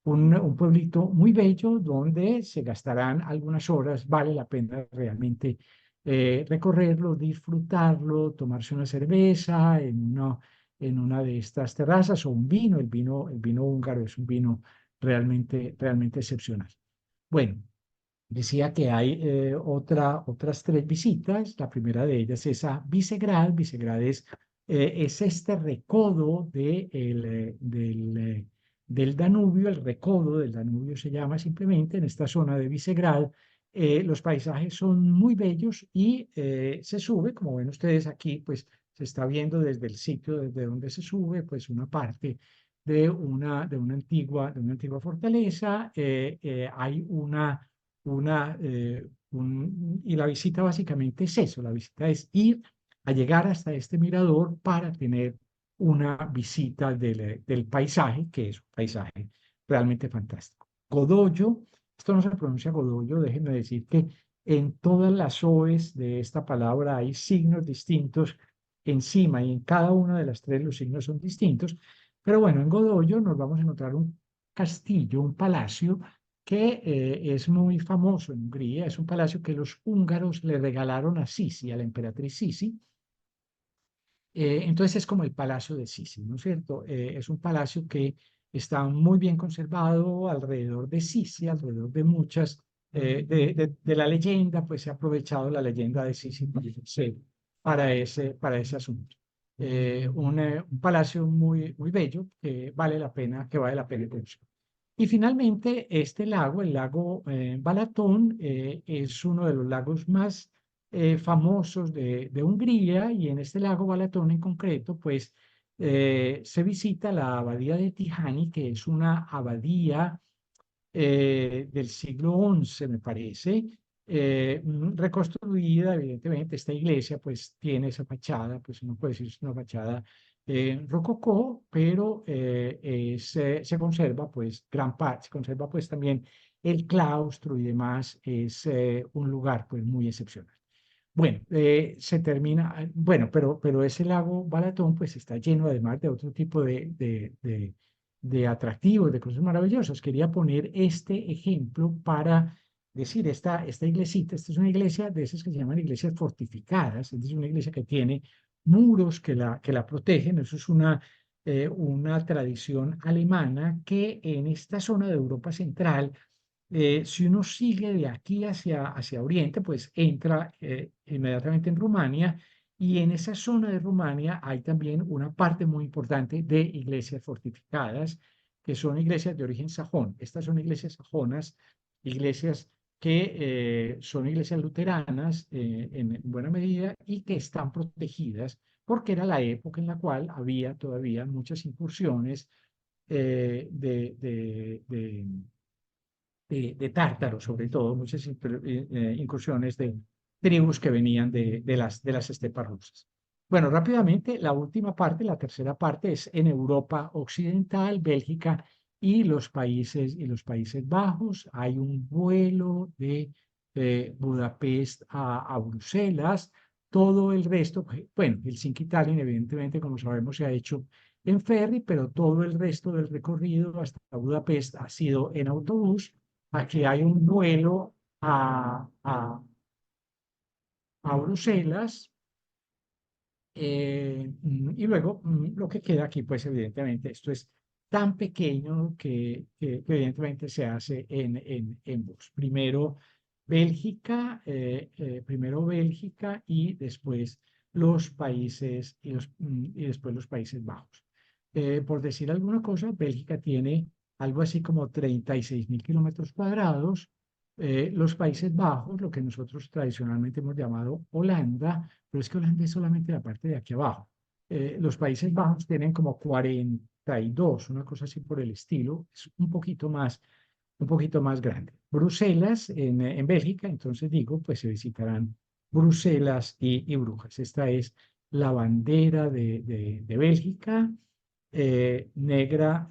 Un pueblito muy bello donde se gastarán algunas horas, vale la pena realmente recorrerlo, disfrutarlo, tomarse una cerveza en una de estas terrazas o un vino. El vino húngaro es un vino realmente excepcional. Bueno, decía que hay otras tres visitas. La primera de ellas es a Visegrad. Visegrad es este recodo del Danubio. El recodo del Danubio se llama simplemente en esta zona de Visegrad. Los paisajes son muy bellos y se sube, como ven ustedes aquí, pues se está viendo desde el sitio desde donde se sube, pues una parte de una antigua fortaleza. Hay y la visita básicamente es eso, la visita es ir a llegar hasta este mirador para tener una visita del paisaje, que es un paisaje realmente fantástico. Godoyo, esto no se pronuncia Godoyo, déjenme decir que en todas las OEs de esta palabra hay signos distintos encima y en cada una de las tres los signos son distintos, pero bueno, en Godoyo nos vamos a encontrar un castillo, un palacio que es muy famoso en Hungría. Es un palacio que los húngaros le regalaron a Sisi, a la emperatriz Sisi. Entonces es como el Palacio de Sisi, ¿no es cierto? Es un palacio que está muy bien conservado alrededor de Sisi, alrededor de muchas, de la leyenda, pues se ha aprovechado la leyenda de Sisi para ese asunto. Un palacio muy bello que vale la pena conocer. Y finalmente, este lago, el lago Balatón, es uno de los lagos más famosos de Hungría, y en este lago Balatón en concreto, pues se visita la abadía de Tihany, que es una abadía del siglo XI, me parece, reconstruida, evidentemente. Esta iglesia pues tiene esa fachada, pues uno puede decir es una fachada rococó, pero se conserva pues gran parte, se conserva pues también el claustro y demás. Es un lugar pues muy excepcional. Bueno, se termina, bueno, pero ese lago Balatón pues está lleno además de otro tipo de atractivos, de cosas maravillosas. Quería poner este ejemplo para decir, esta iglesita, esta es una iglesia de esas que se llaman iglesias fortificadas, es decir, una iglesia que tiene muros que la protegen. Eso es una tradición alemana que en esta zona de Europa Central, si uno sigue de aquí hacia Oriente, pues entra inmediatamente en Rumania, y en esa zona de Rumania hay también una parte muy importante de iglesias fortificadas, que son iglesias de origen sajón. Estas son iglesias sajonas, iglesias que son iglesias luteranas en buena medida, y que están protegidas porque era la época en la cual había todavía muchas incursiones de tártaros, sobre todo, muchas incursiones de tribus que venían de las estepas rusas. Bueno, rápidamente, la última parte, la tercera parte, es en Europa Occidental, Bélgica y los Países Bajos. Hay un vuelo de Budapest a Bruselas. Todo el resto, bueno, el Helsinki Tallinn, evidentemente, como sabemos, se ha hecho en ferry, pero todo el resto del recorrido hasta Budapest ha sido en autobús. Aquí hay un vuelo a Bruselas, y luego lo que queda aquí, pues evidentemente esto es tan pequeño que evidentemente se hace en bus. Primero Bélgica y después los países y después los Países Bajos. Por decir alguna cosa, Bélgica tiene algo así como 36.000 kilómetros cuadrados. Los Países Bajos, lo que nosotros tradicionalmente hemos llamado Holanda, pero es que Holanda es solamente la parte de aquí abajo. Los Países Bajos tienen como 42, una cosa así por el estilo, es un poquito más grande. Bruselas, en Bélgica, entonces digo, pues se visitarán Bruselas y Brujas. Esta es la bandera de Bélgica, negra,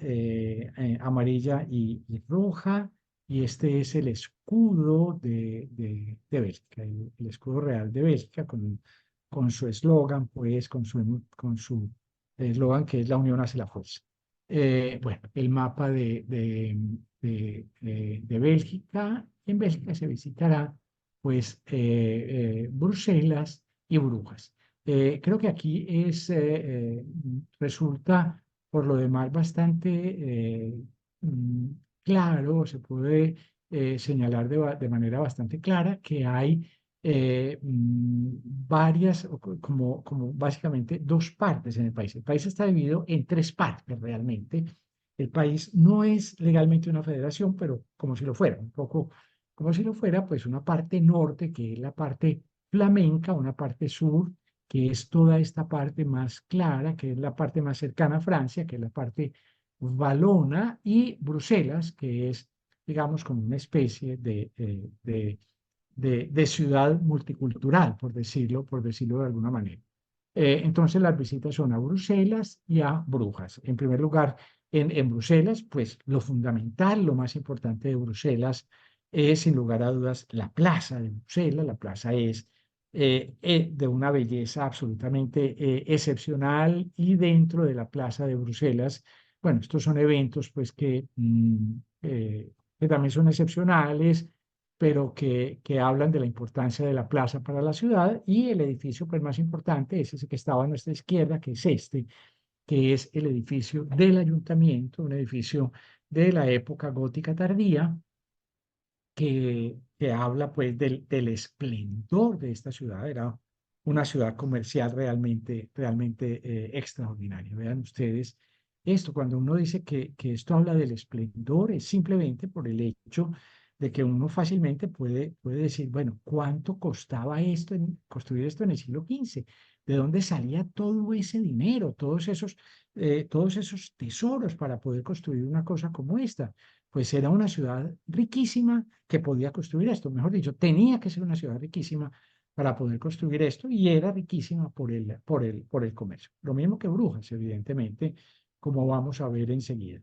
amarilla y roja. Y este es el escudo de Bélgica, el escudo real de Bélgica, con su eslogan, pues, con su eslogan, que es la unión hace la fuerza. Bueno, el mapa de Bélgica. En Bélgica se visitará, pues, Bruselas y Brujas. Creo que aquí resulta, por lo demás, bastante mm, claro. Se puede señalar de manera bastante clara que hay varias, como básicamente dos partes en el país. El país está dividido en tres partes realmente. El país no es legalmente una federación, pero como si lo fuera, un poco como si lo fuera, pues una parte norte, que es la parte flamenca, una parte sur, que es toda esta parte más clara, que es la parte más cercana a Francia, que es la parte valona, y Bruselas, que es, digamos, como una especie de ciudad multicultural, por decirlo de alguna manera. Entonces las visitas son a Bruselas y a Brujas. En primer lugar, en Bruselas, pues lo fundamental, lo más importante de Bruselas es, sin lugar a dudas, la plaza de Bruselas. La plaza es de una belleza absolutamente excepcional, y dentro de la plaza de Bruselas, bueno, estos son eventos pues que también son excepcionales, pero que hablan de la importancia de la plaza para la ciudad. Y el edificio pues, más importante es ese que estaba a nuestra izquierda, que es este, que es el edificio del ayuntamiento, un edificio de la época gótica tardía, que habla pues del esplendor de esta ciudad. Era una ciudad comercial realmente, realmente extraordinaria. Vean ustedes esto, cuando uno dice que esto habla del esplendor, es simplemente por el hecho de que uno fácilmente puede decir, bueno, ¿cuánto costaba esto construir esto en el siglo XV? ¿De dónde salía todo ese dinero, todos esos tesoros para poder construir una cosa como esta? Pues era una ciudad riquísima que podía construir esto. Mejor dicho, tenía que ser una ciudad riquísima para poder construir esto y era riquísima por el comercio. Lo mismo que Brujas, evidentemente, como vamos a ver enseguida.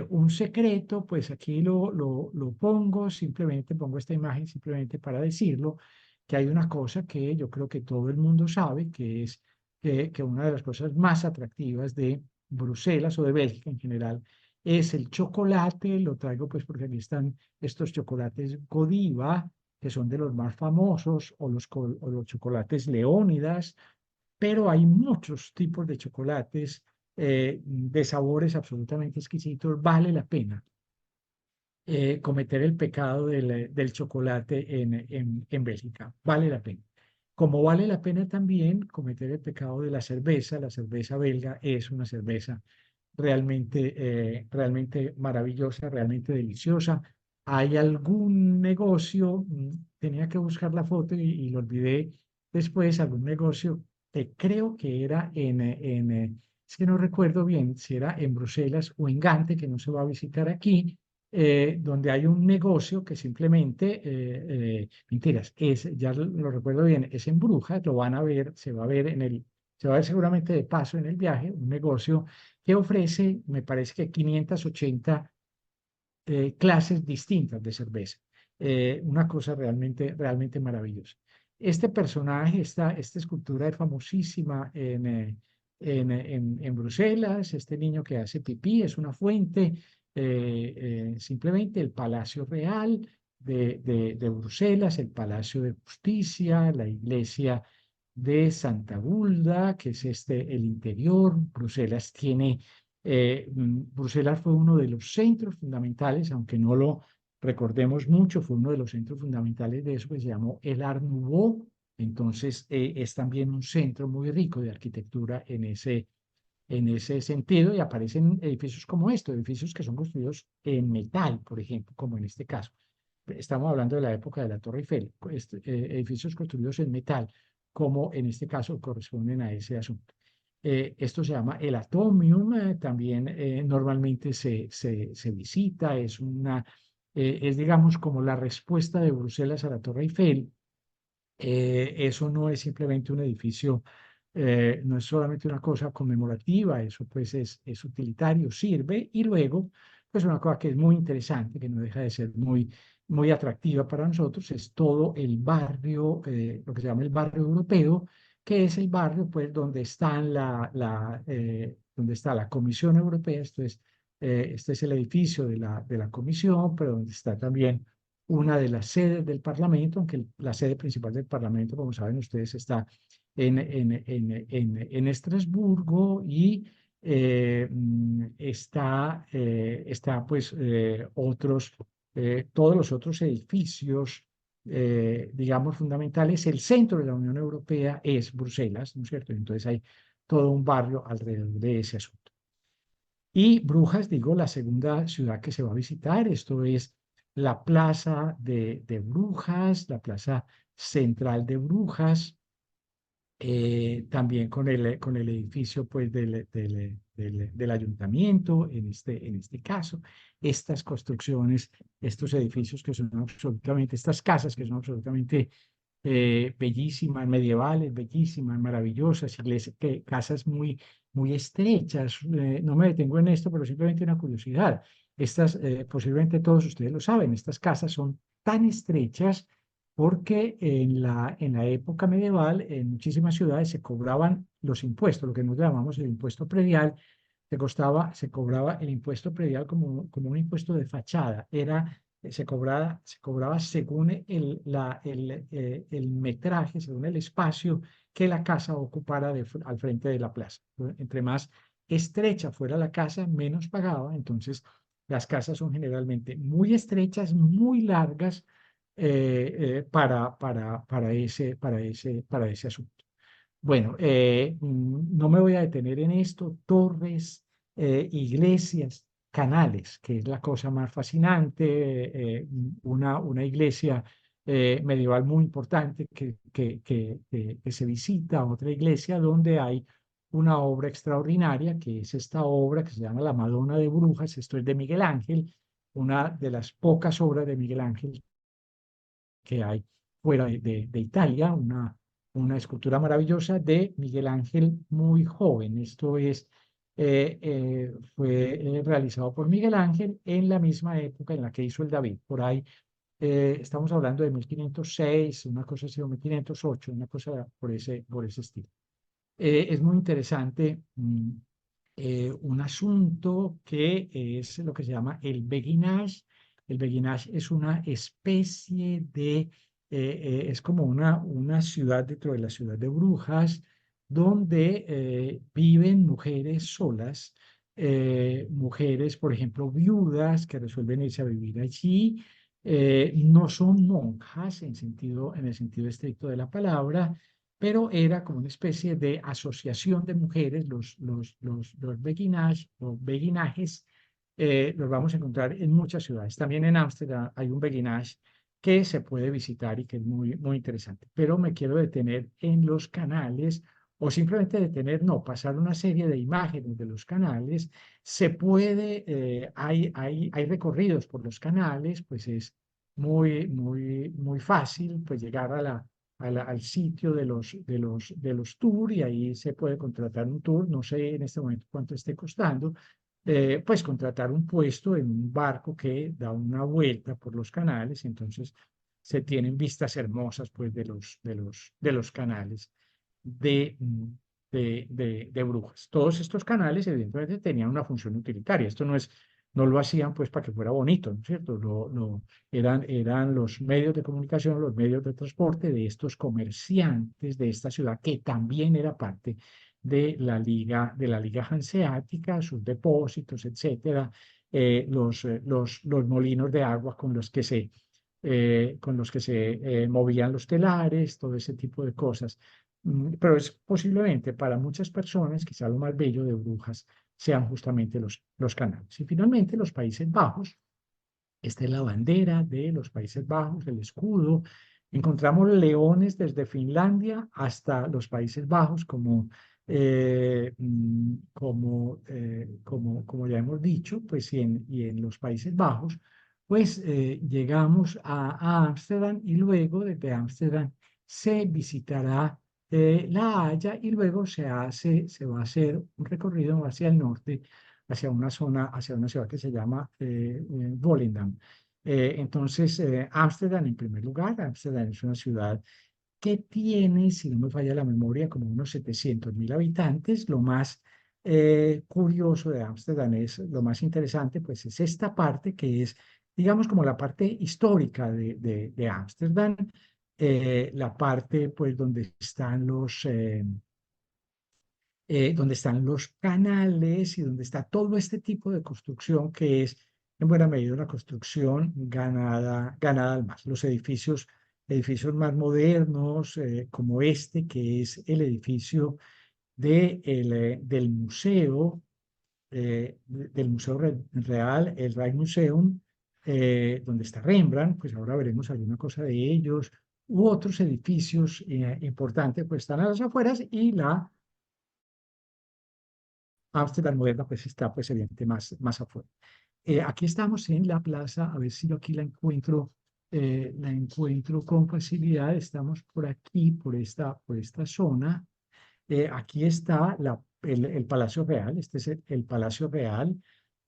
Un secreto, pues aquí lo pongo, simplemente pongo esta imagen simplemente para decirlo, que hay una cosa que yo creo que todo el mundo sabe, que es que una de las cosas más atractivas de Bruselas o de Bélgica en general es el chocolate. Lo traigo pues porque aquí están estos chocolates Godiva, que son de los más famosos, o los chocolates Leónidas, pero hay muchos tipos de chocolates de sabores absolutamente exquisitos. Vale la pena cometer el pecado del chocolate en Bélgica. Vale la pena. Como vale la pena también cometer el pecado de la cerveza. La cerveza belga es una cerveza realmente maravillosa, realmente deliciosa. Hay algún negocio, tenía que buscar la foto y lo olvidé después, algún negocio que creo que era es que no recuerdo bien si era en Bruselas o en Gante, que no se va a visitar aquí, donde hay un negocio que simplemente, mentiras, ya lo recuerdo bien, es en Brujas, lo van a ver, se va a ver seguramente de paso en el viaje, un negocio que ofrece, me parece que 580 clases distintas de cerveza. Una cosa realmente maravillosa. Este personaje, esta escultura es famosísima en Bruselas. Este niño que hace pipí es una fuente, simplemente el Palacio Real de Bruselas, el Palacio de Justicia, la iglesia de Santa Gulda, que es el interior. Bruselas fue uno de los centros fundamentales, aunque no lo recordemos mucho, fue uno de los centros fundamentales de eso que se llamó el Art Nouveau. Entonces, es también un centro muy rico de arquitectura en ese sentido, y aparecen edificios como estos, edificios que son construidos en metal, por ejemplo, como en este caso. Estamos hablando de la época de la Torre Eiffel, edificios construidos en metal, como en este caso corresponden a ese asunto. Esto se llama el Atomium, también normalmente se visita, es digamos como la respuesta de Bruselas a la Torre Eiffel. Eso no es simplemente un edificio, no es solamente una cosa conmemorativa, eso pues es utilitario, sirve. Y luego, pues una cosa que es muy interesante, que no deja de ser muy atractiva para nosotros, es todo el barrio, lo que se llama el barrio europeo, que es el barrio pues donde está la Comisión Europea. Este es el edificio de la Comisión, pero donde está también una de las sedes del Parlamento, aunque la sede principal del Parlamento, como saben ustedes, está en Estrasburgo. Y está pues todos los otros edificios, digamos, fundamentales. El centro de la Unión Europea es Bruselas, ¿no es cierto? Entonces hay todo un barrio alrededor de ese asunto. Y Brujas, digo, la segunda ciudad que se va a visitar, esto es la plaza de Brujas, la plaza central de Brujas, también con el edificio pues del ayuntamiento, en este caso. Estas construcciones, estos edificios que son absolutamente, estas casas que son absolutamente bellísimas, medievales, bellísimas, maravillosas, casas muy estrechas. No me detengo en esto, pero simplemente una curiosidad. Posiblemente todos ustedes lo saben, estas casas son tan estrechas porque en la época medieval en muchísimas ciudades se cobraban los impuestos, lo que nosotros llamamos el impuesto predial. Se cobraba el impuesto predial como un impuesto de fachada. Se cobraba según el metraje, según el espacio que la casa ocupara al frente de la plaza. Entre más estrecha fuera la casa, menos pagaba. Entonces, las casas son generalmente muy estrechas, muy largas, para ese asunto. Bueno, no me voy a detener en esto. Torres, iglesias, canales, que es la cosa más fascinante, una iglesia medieval muy importante que se visita, otra iglesia donde hay una obra extraordinaria, que es esta obra que se llama La Madonna de Brujas. Esto es de Miguel Ángel, una de las pocas obras de Miguel Ángel que hay fuera de Italia, una escultura maravillosa de Miguel Ángel muy joven. Esto es, fue realizado por Miguel Ángel en la misma época en la que hizo el David. Por ahí estamos hablando de 1506, una cosa así, o 1508, una cosa por ese estilo. Es muy interesante un asunto que es lo que se llama el beguinage. El beguinage es una especie de, es como una ciudad dentro de la ciudad de Brujas, donde viven mujeres solas, mujeres, por ejemplo, viudas que resuelven irse a vivir allí. No son monjas en el sentido estricto de la palabra, pero era como una especie de asociación de mujeres, los beguinage o beguinajes, los vamos a encontrar en muchas ciudades. También en Ámsterdam hay un beguinage que se puede visitar y que es muy, muy interesante. Pero me quiero detener en los canales o simplemente detener, no, pasar una serie de imágenes de los canales. Se puede, hay recorridos por los canales, pues es muy, muy, muy fácil pues llegar al sitio de los tours y ahí se puede contratar un tour, no sé en este momento cuánto esté costando, pues contratar un puesto en un barco que da una vuelta por los canales, entonces se tienen vistas hermosas pues de los canales de, de Brujas. Todos estos canales evidentemente tenían una función utilitaria, esto no lo hacían pues para que fuera bonito, ¿no es cierto? Eran los medios de comunicación, los medios de transporte de estos comerciantes de esta ciudad, que también era parte de la Liga Hanseática, sus depósitos, etcétera, los molinos de agua con los que se movían los telares, todo ese tipo de cosas. Pero es posiblemente para muchas personas, quizá lo más bello de Brujas sean justamente los canales. Y finalmente los Países Bajos. Esta es la bandera de los Países Bajos, el escudo. Encontramos leones desde Finlandia hasta los Países Bajos, como ya hemos dicho, pues y en los Países Bajos, pues llegamos a Ámsterdam y luego desde Ámsterdam se visitará La Haya y luego se va a hacer un recorrido hacia el norte hacia una zona, hacia una ciudad que se llama Volendam. Entonces, Ámsterdam en primer lugar, Ámsterdam es una ciudad que tiene, si no me falla la memoria, como unos 700.000 habitantes. Lo más curioso de Ámsterdam es, lo más interesante, pues es esta parte que es, digamos, como la parte histórica de Ámsterdam, la parte, pues, donde están los canales y donde está todo este tipo de construcción que es en buena medida una construcción ganada al mar. Los edificios más modernos, como este, que es el edificio del museo, del Museo Real, el Rijksmuseum, donde está Rembrandt, pues ahora veremos alguna cosa de ellos, u otros edificios importantes, pues están a las afueras y la Ámsterdam moderna pues está pues evidente más afuera. Aquí estamos en la plaza, a ver si yo aquí la encuentro con facilidad. Estamos por aquí, por esta zona. Aquí está el Palacio Real, este es el Palacio Real.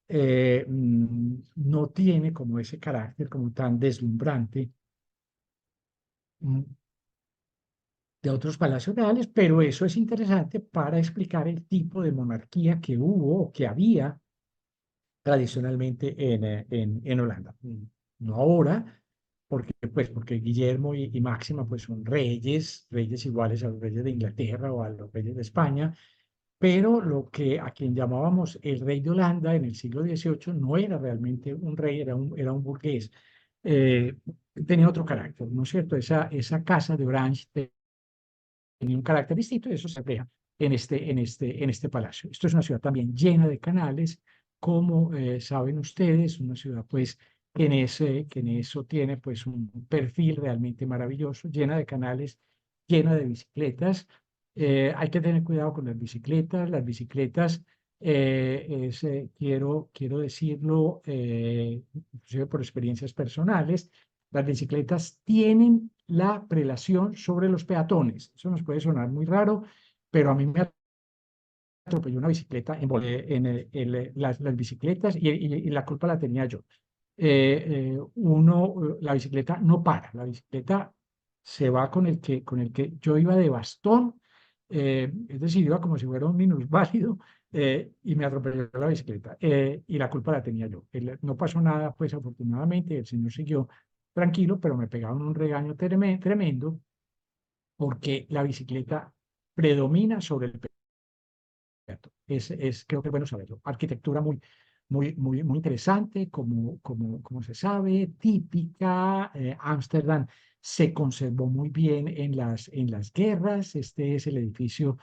No tiene como ese carácter como tan deslumbrante mm, de otros palacios reales, pero eso es interesante para explicar el tipo de monarquía que hubo o que había tradicionalmente en Holanda. No ahora, porque Guillermo y Máxima pues son reyes iguales a los reyes de Inglaterra o a los reyes de España, pero lo que a quien llamábamos el rey de Holanda en el siglo XVIII no era realmente un rey, era un burgués. Eh, Tenía otro carácter, ¿no es cierto? Esa casa de Orange tenía un carácter distinto y eso se refleja en este palacio. Esto es una ciudad también llena de canales, como saben ustedes, una ciudad pues que en eso tiene pues un perfil realmente maravilloso, llena de canales, llena de bicicletas. Hay que tener cuidado con las bicicletas quiero decirlo, inclusive por experiencias personales, las bicicletas tienen la prelación sobre los peatones. Eso nos puede sonar muy raro, pero a mí me atropelló una bicicleta las bicicletas y la culpa la tenía yo. La bicicleta no para, la bicicleta se va con el que yo iba de bastón, es decir, iba como si fuera un minusválido y me atropelló la bicicleta y la culpa la tenía yo. No pasó nada, pues afortunadamente el señor siguió tranquilo, pero me pegaron un regaño tremendo porque la bicicleta predomina sobre el creo que es bueno saberlo. Arquitectura muy interesante, como se sabe, típica. Ámsterdam se conservó muy bien en las guerras. Este es el edificio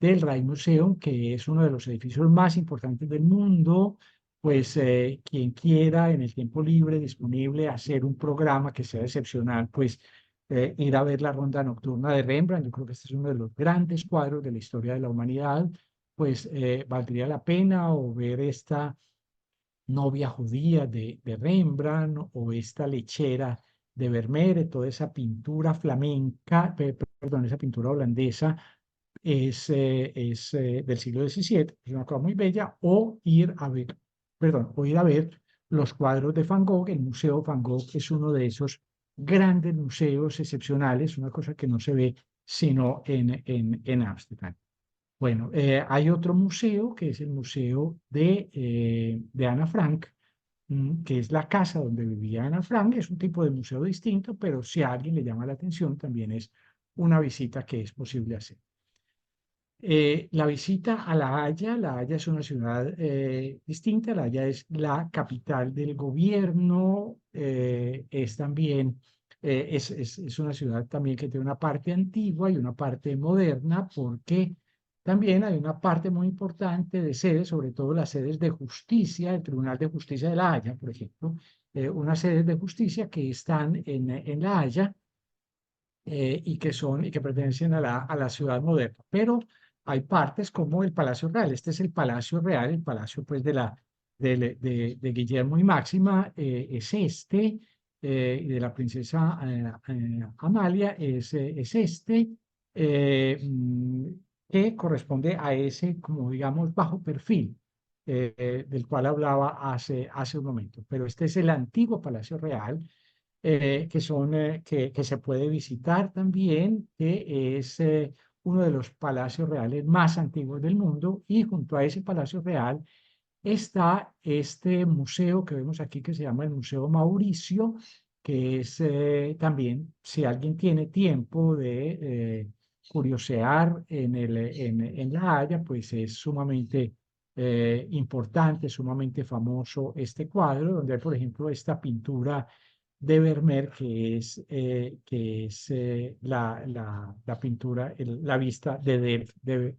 del Rijksmuseum, que es uno de los edificios más importantes del mundo. Pues quien quiera en el tiempo libre disponible hacer un programa que sea excepcional, pues ir a ver la Ronda Nocturna de Rembrandt. Yo creo que este es uno de los grandes cuadros de la historia de la humanidad, pues valdría la pena, o ver esta novia judía de Rembrandt, o esta lechera de Vermeer, toda esa pintura flamenca, perdón, esa pintura holandesa es del siglo XVII, es una cosa muy bella, o ir a ver los cuadros de Van Gogh. El Museo Van Gogh es uno de esos grandes museos excepcionales, una cosa que no se ve sino en Ámsterdam. Bueno, hay otro museo que es el Museo de Ana Frank, que es la casa donde vivía Ana Frank. Es un tipo de museo distinto, pero si a alguien le llama la atención, también es una visita que es posible hacer. La visita a La Haya es una ciudad distinta. La Haya es la capital del gobierno, es también, es una ciudad también que tiene una parte antigua y una parte moderna, porque también hay una parte muy importante de sedes, sobre todo las sedes de justicia, el Tribunal de Justicia de La Haya, por ejemplo, unas sedes de justicia que están en La Haya y que pertenecen a la ciudad moderna. Pero hay partes como el Palacio Real. Este es el Palacio Real, el palacio pues de Guillermo y Máxima, es este, y de la princesa Amalia es este, eh, mm, que corresponde a ese, como digamos, bajo perfil. Del cual hablaba hace un momento. Pero este es el antiguo Palacio Real, que se puede visitar también, que es uno de los palacios reales más antiguos del mundo. Y junto a ese palacio real está este museo que vemos aquí, que se llama el Museo Mauricio, que es también, si alguien tiene tiempo de curiosear en La Haya, pues es sumamente importante, sumamente famoso este cuadro, donde hay, por ejemplo, esta pintura de Vermeer, que es la pintura, la vista de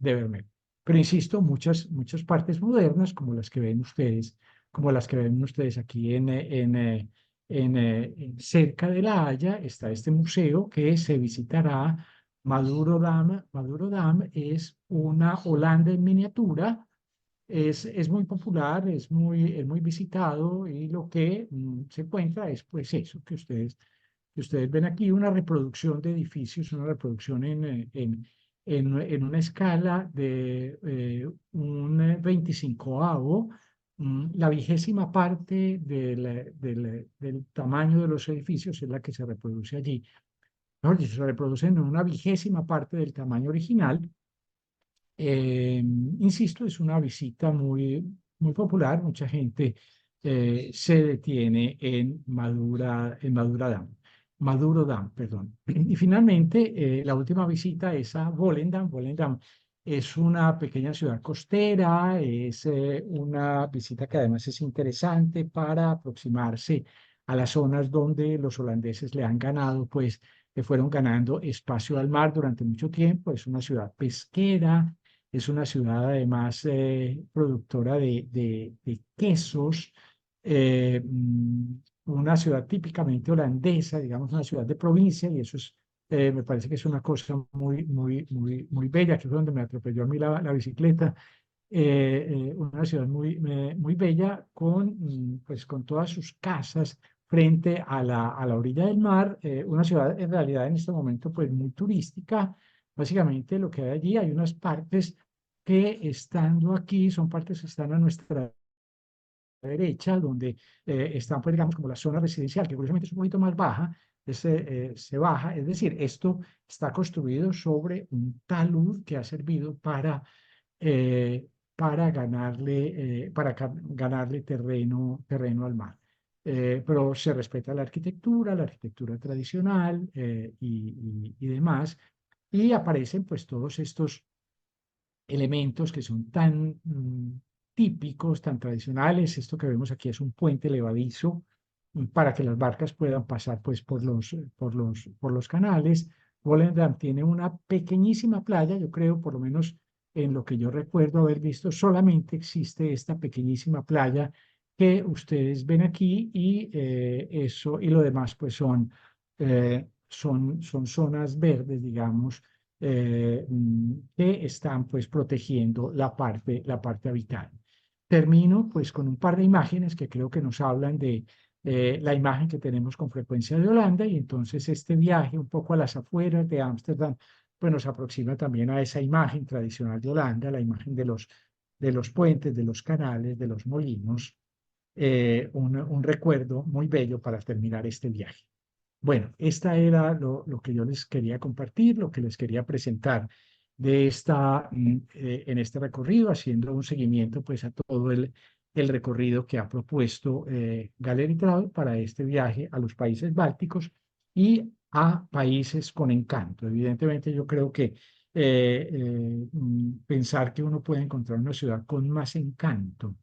Vermeer. Pero insisto, muchas partes modernas, como las que ven ustedes aquí cerca de La Haya, está este museo que se visitará. Madurodam. Madurodam es una Holanda en miniatura. Es muy popular, es muy visitado, y lo que se encuentra es pues eso que ustedes ven aquí, una reproducción de edificios, una reproducción en una escala de un 25avo, la 20ª parte del tamaño de los edificios es la que se reproduce allí. Mejor dicho, se reproducen en una 20ª parte del tamaño original. Insisto, es una visita muy popular. Mucha gente se detiene en Maduro Dam, perdón. Y finalmente, la última visita es a Volendam. Volendam es una pequeña ciudad costera, es una visita que además es interesante para aproximarse a las zonas donde los holandeses le han ganado, pues le fueron ganando espacio al mar durante mucho tiempo. Es una ciudad pesquera, es una ciudad además productora de quesos, una ciudad típicamente holandesa, digamos una ciudad de provincia, y eso es, me parece que es una cosa muy bella, que es donde me atropelló a mí la bicicleta. Una ciudad muy bella pues, con todas sus casas frente a la orilla del mar, una ciudad en realidad en este momento pues muy turística. Básicamente lo que hay allí, hay unas partes que estando aquí son partes que están a nuestra derecha, donde están pues digamos como la zona residencial, que curiosamente es un poquito más baja, se baja, es decir, esto está construido sobre un talud que ha servido eh, ganarle terreno al mar. Pero se respeta la arquitectura tradicional y demás, y aparecen pues todos estos elementos que son tan típicos, tan tradicionales. Esto que vemos aquí es un puente levadizo para que las barcas puedan pasar pues por los canales. Volendam tiene una pequeñísima playa, yo creo, por lo menos en lo que yo recuerdo haber visto, solamente existe esta pequeñísima playa que ustedes ven aquí y lo demás pues son zonas verdes, digamos, que están pues protegiendo la parte habitable. Termino pues con un par de imágenes que creo que nos hablan de la imagen que tenemos con frecuencia de Holanda, y entonces este viaje un poco a las afueras de Ámsterdam pues nos aproxima también a esa imagen tradicional de Holanda, la imagen de los puentes, de los canales, de los molinos, un recuerdo muy bello para terminar este viaje. Bueno, esta era lo que yo les quería compartir, lo que les quería presentar en este recorrido, haciendo un seguimiento pues a todo el recorrido que ha propuesto Gallery Travel para este viaje a los países bálticos y a países con encanto. Evidentemente yo creo que pensar que uno puede encontrar una ciudad con más encanto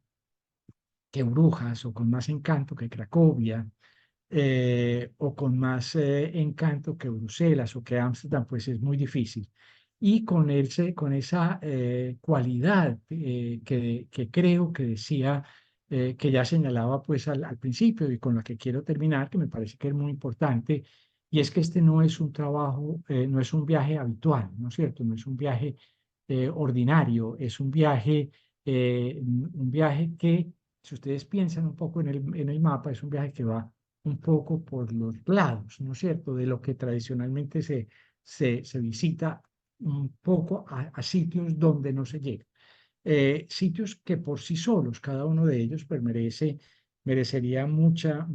que Brujas o con más encanto que Cracovia o con más encanto que Bruselas o que Ámsterdam, pues es muy difícil. Y con esa cualidad que creo que decía, que ya señalaba pues al principio y con la que quiero terminar, que me parece que es muy importante, y es que este no es un trabajo, no es un viaje habitual, ¿no es cierto? No es un viaje ordinario, es un viaje que, si ustedes piensan un poco en el mapa, es un viaje que va un poco por los lados, ¿no es cierto?, de lo que tradicionalmente se visita un poco a sitios donde no se llega. Sitios que por sí solos, cada uno de ellos, pues merecería mucha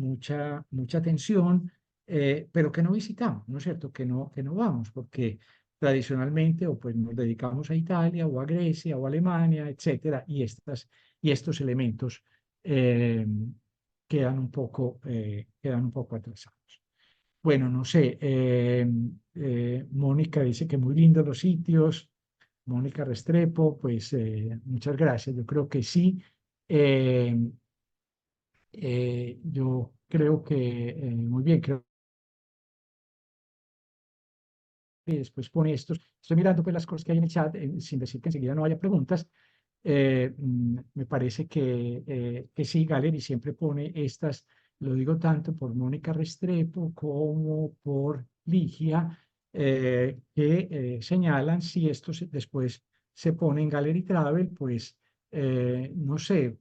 atención, pero que no visitamos, ¿no es cierto?, que no vamos, porque tradicionalmente o pues nos dedicamos a Italia o a Grecia o a Alemania, etcétera, y estos elementos eh, quedan un poco atrasados. Bueno, no sé, Mónica dice que muy lindos los sitios, Mónica Restrepo, pues muchas gracias, yo creo que sí. Eh, yo creo que muy bien, creo que después pone estos. Estoy mirando pues las cosas que hay en el chat, sin decir que enseguida no haya preguntas. Me parece que sí, Galeri siempre pone estas, lo digo tanto por Mónica Restrepo como por Ligia, que señalan si esto después se pone en Gallery Travel, pues no sé,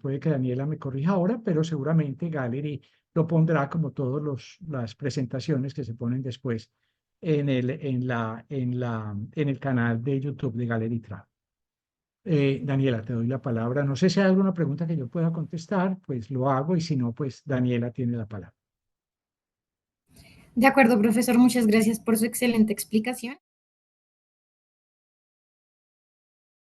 puede que Daniela me corrija ahora, pero seguramente Gallery lo pondrá como todas las presentaciones que se ponen después en el canal de YouTube de Gallery Travel. Daniela, te doy la palabra. No sé si hay alguna pregunta que yo pueda contestar, pues lo hago, y si no, pues Daniela tiene la palabra. De acuerdo, profesor, muchas gracias por su excelente explicación.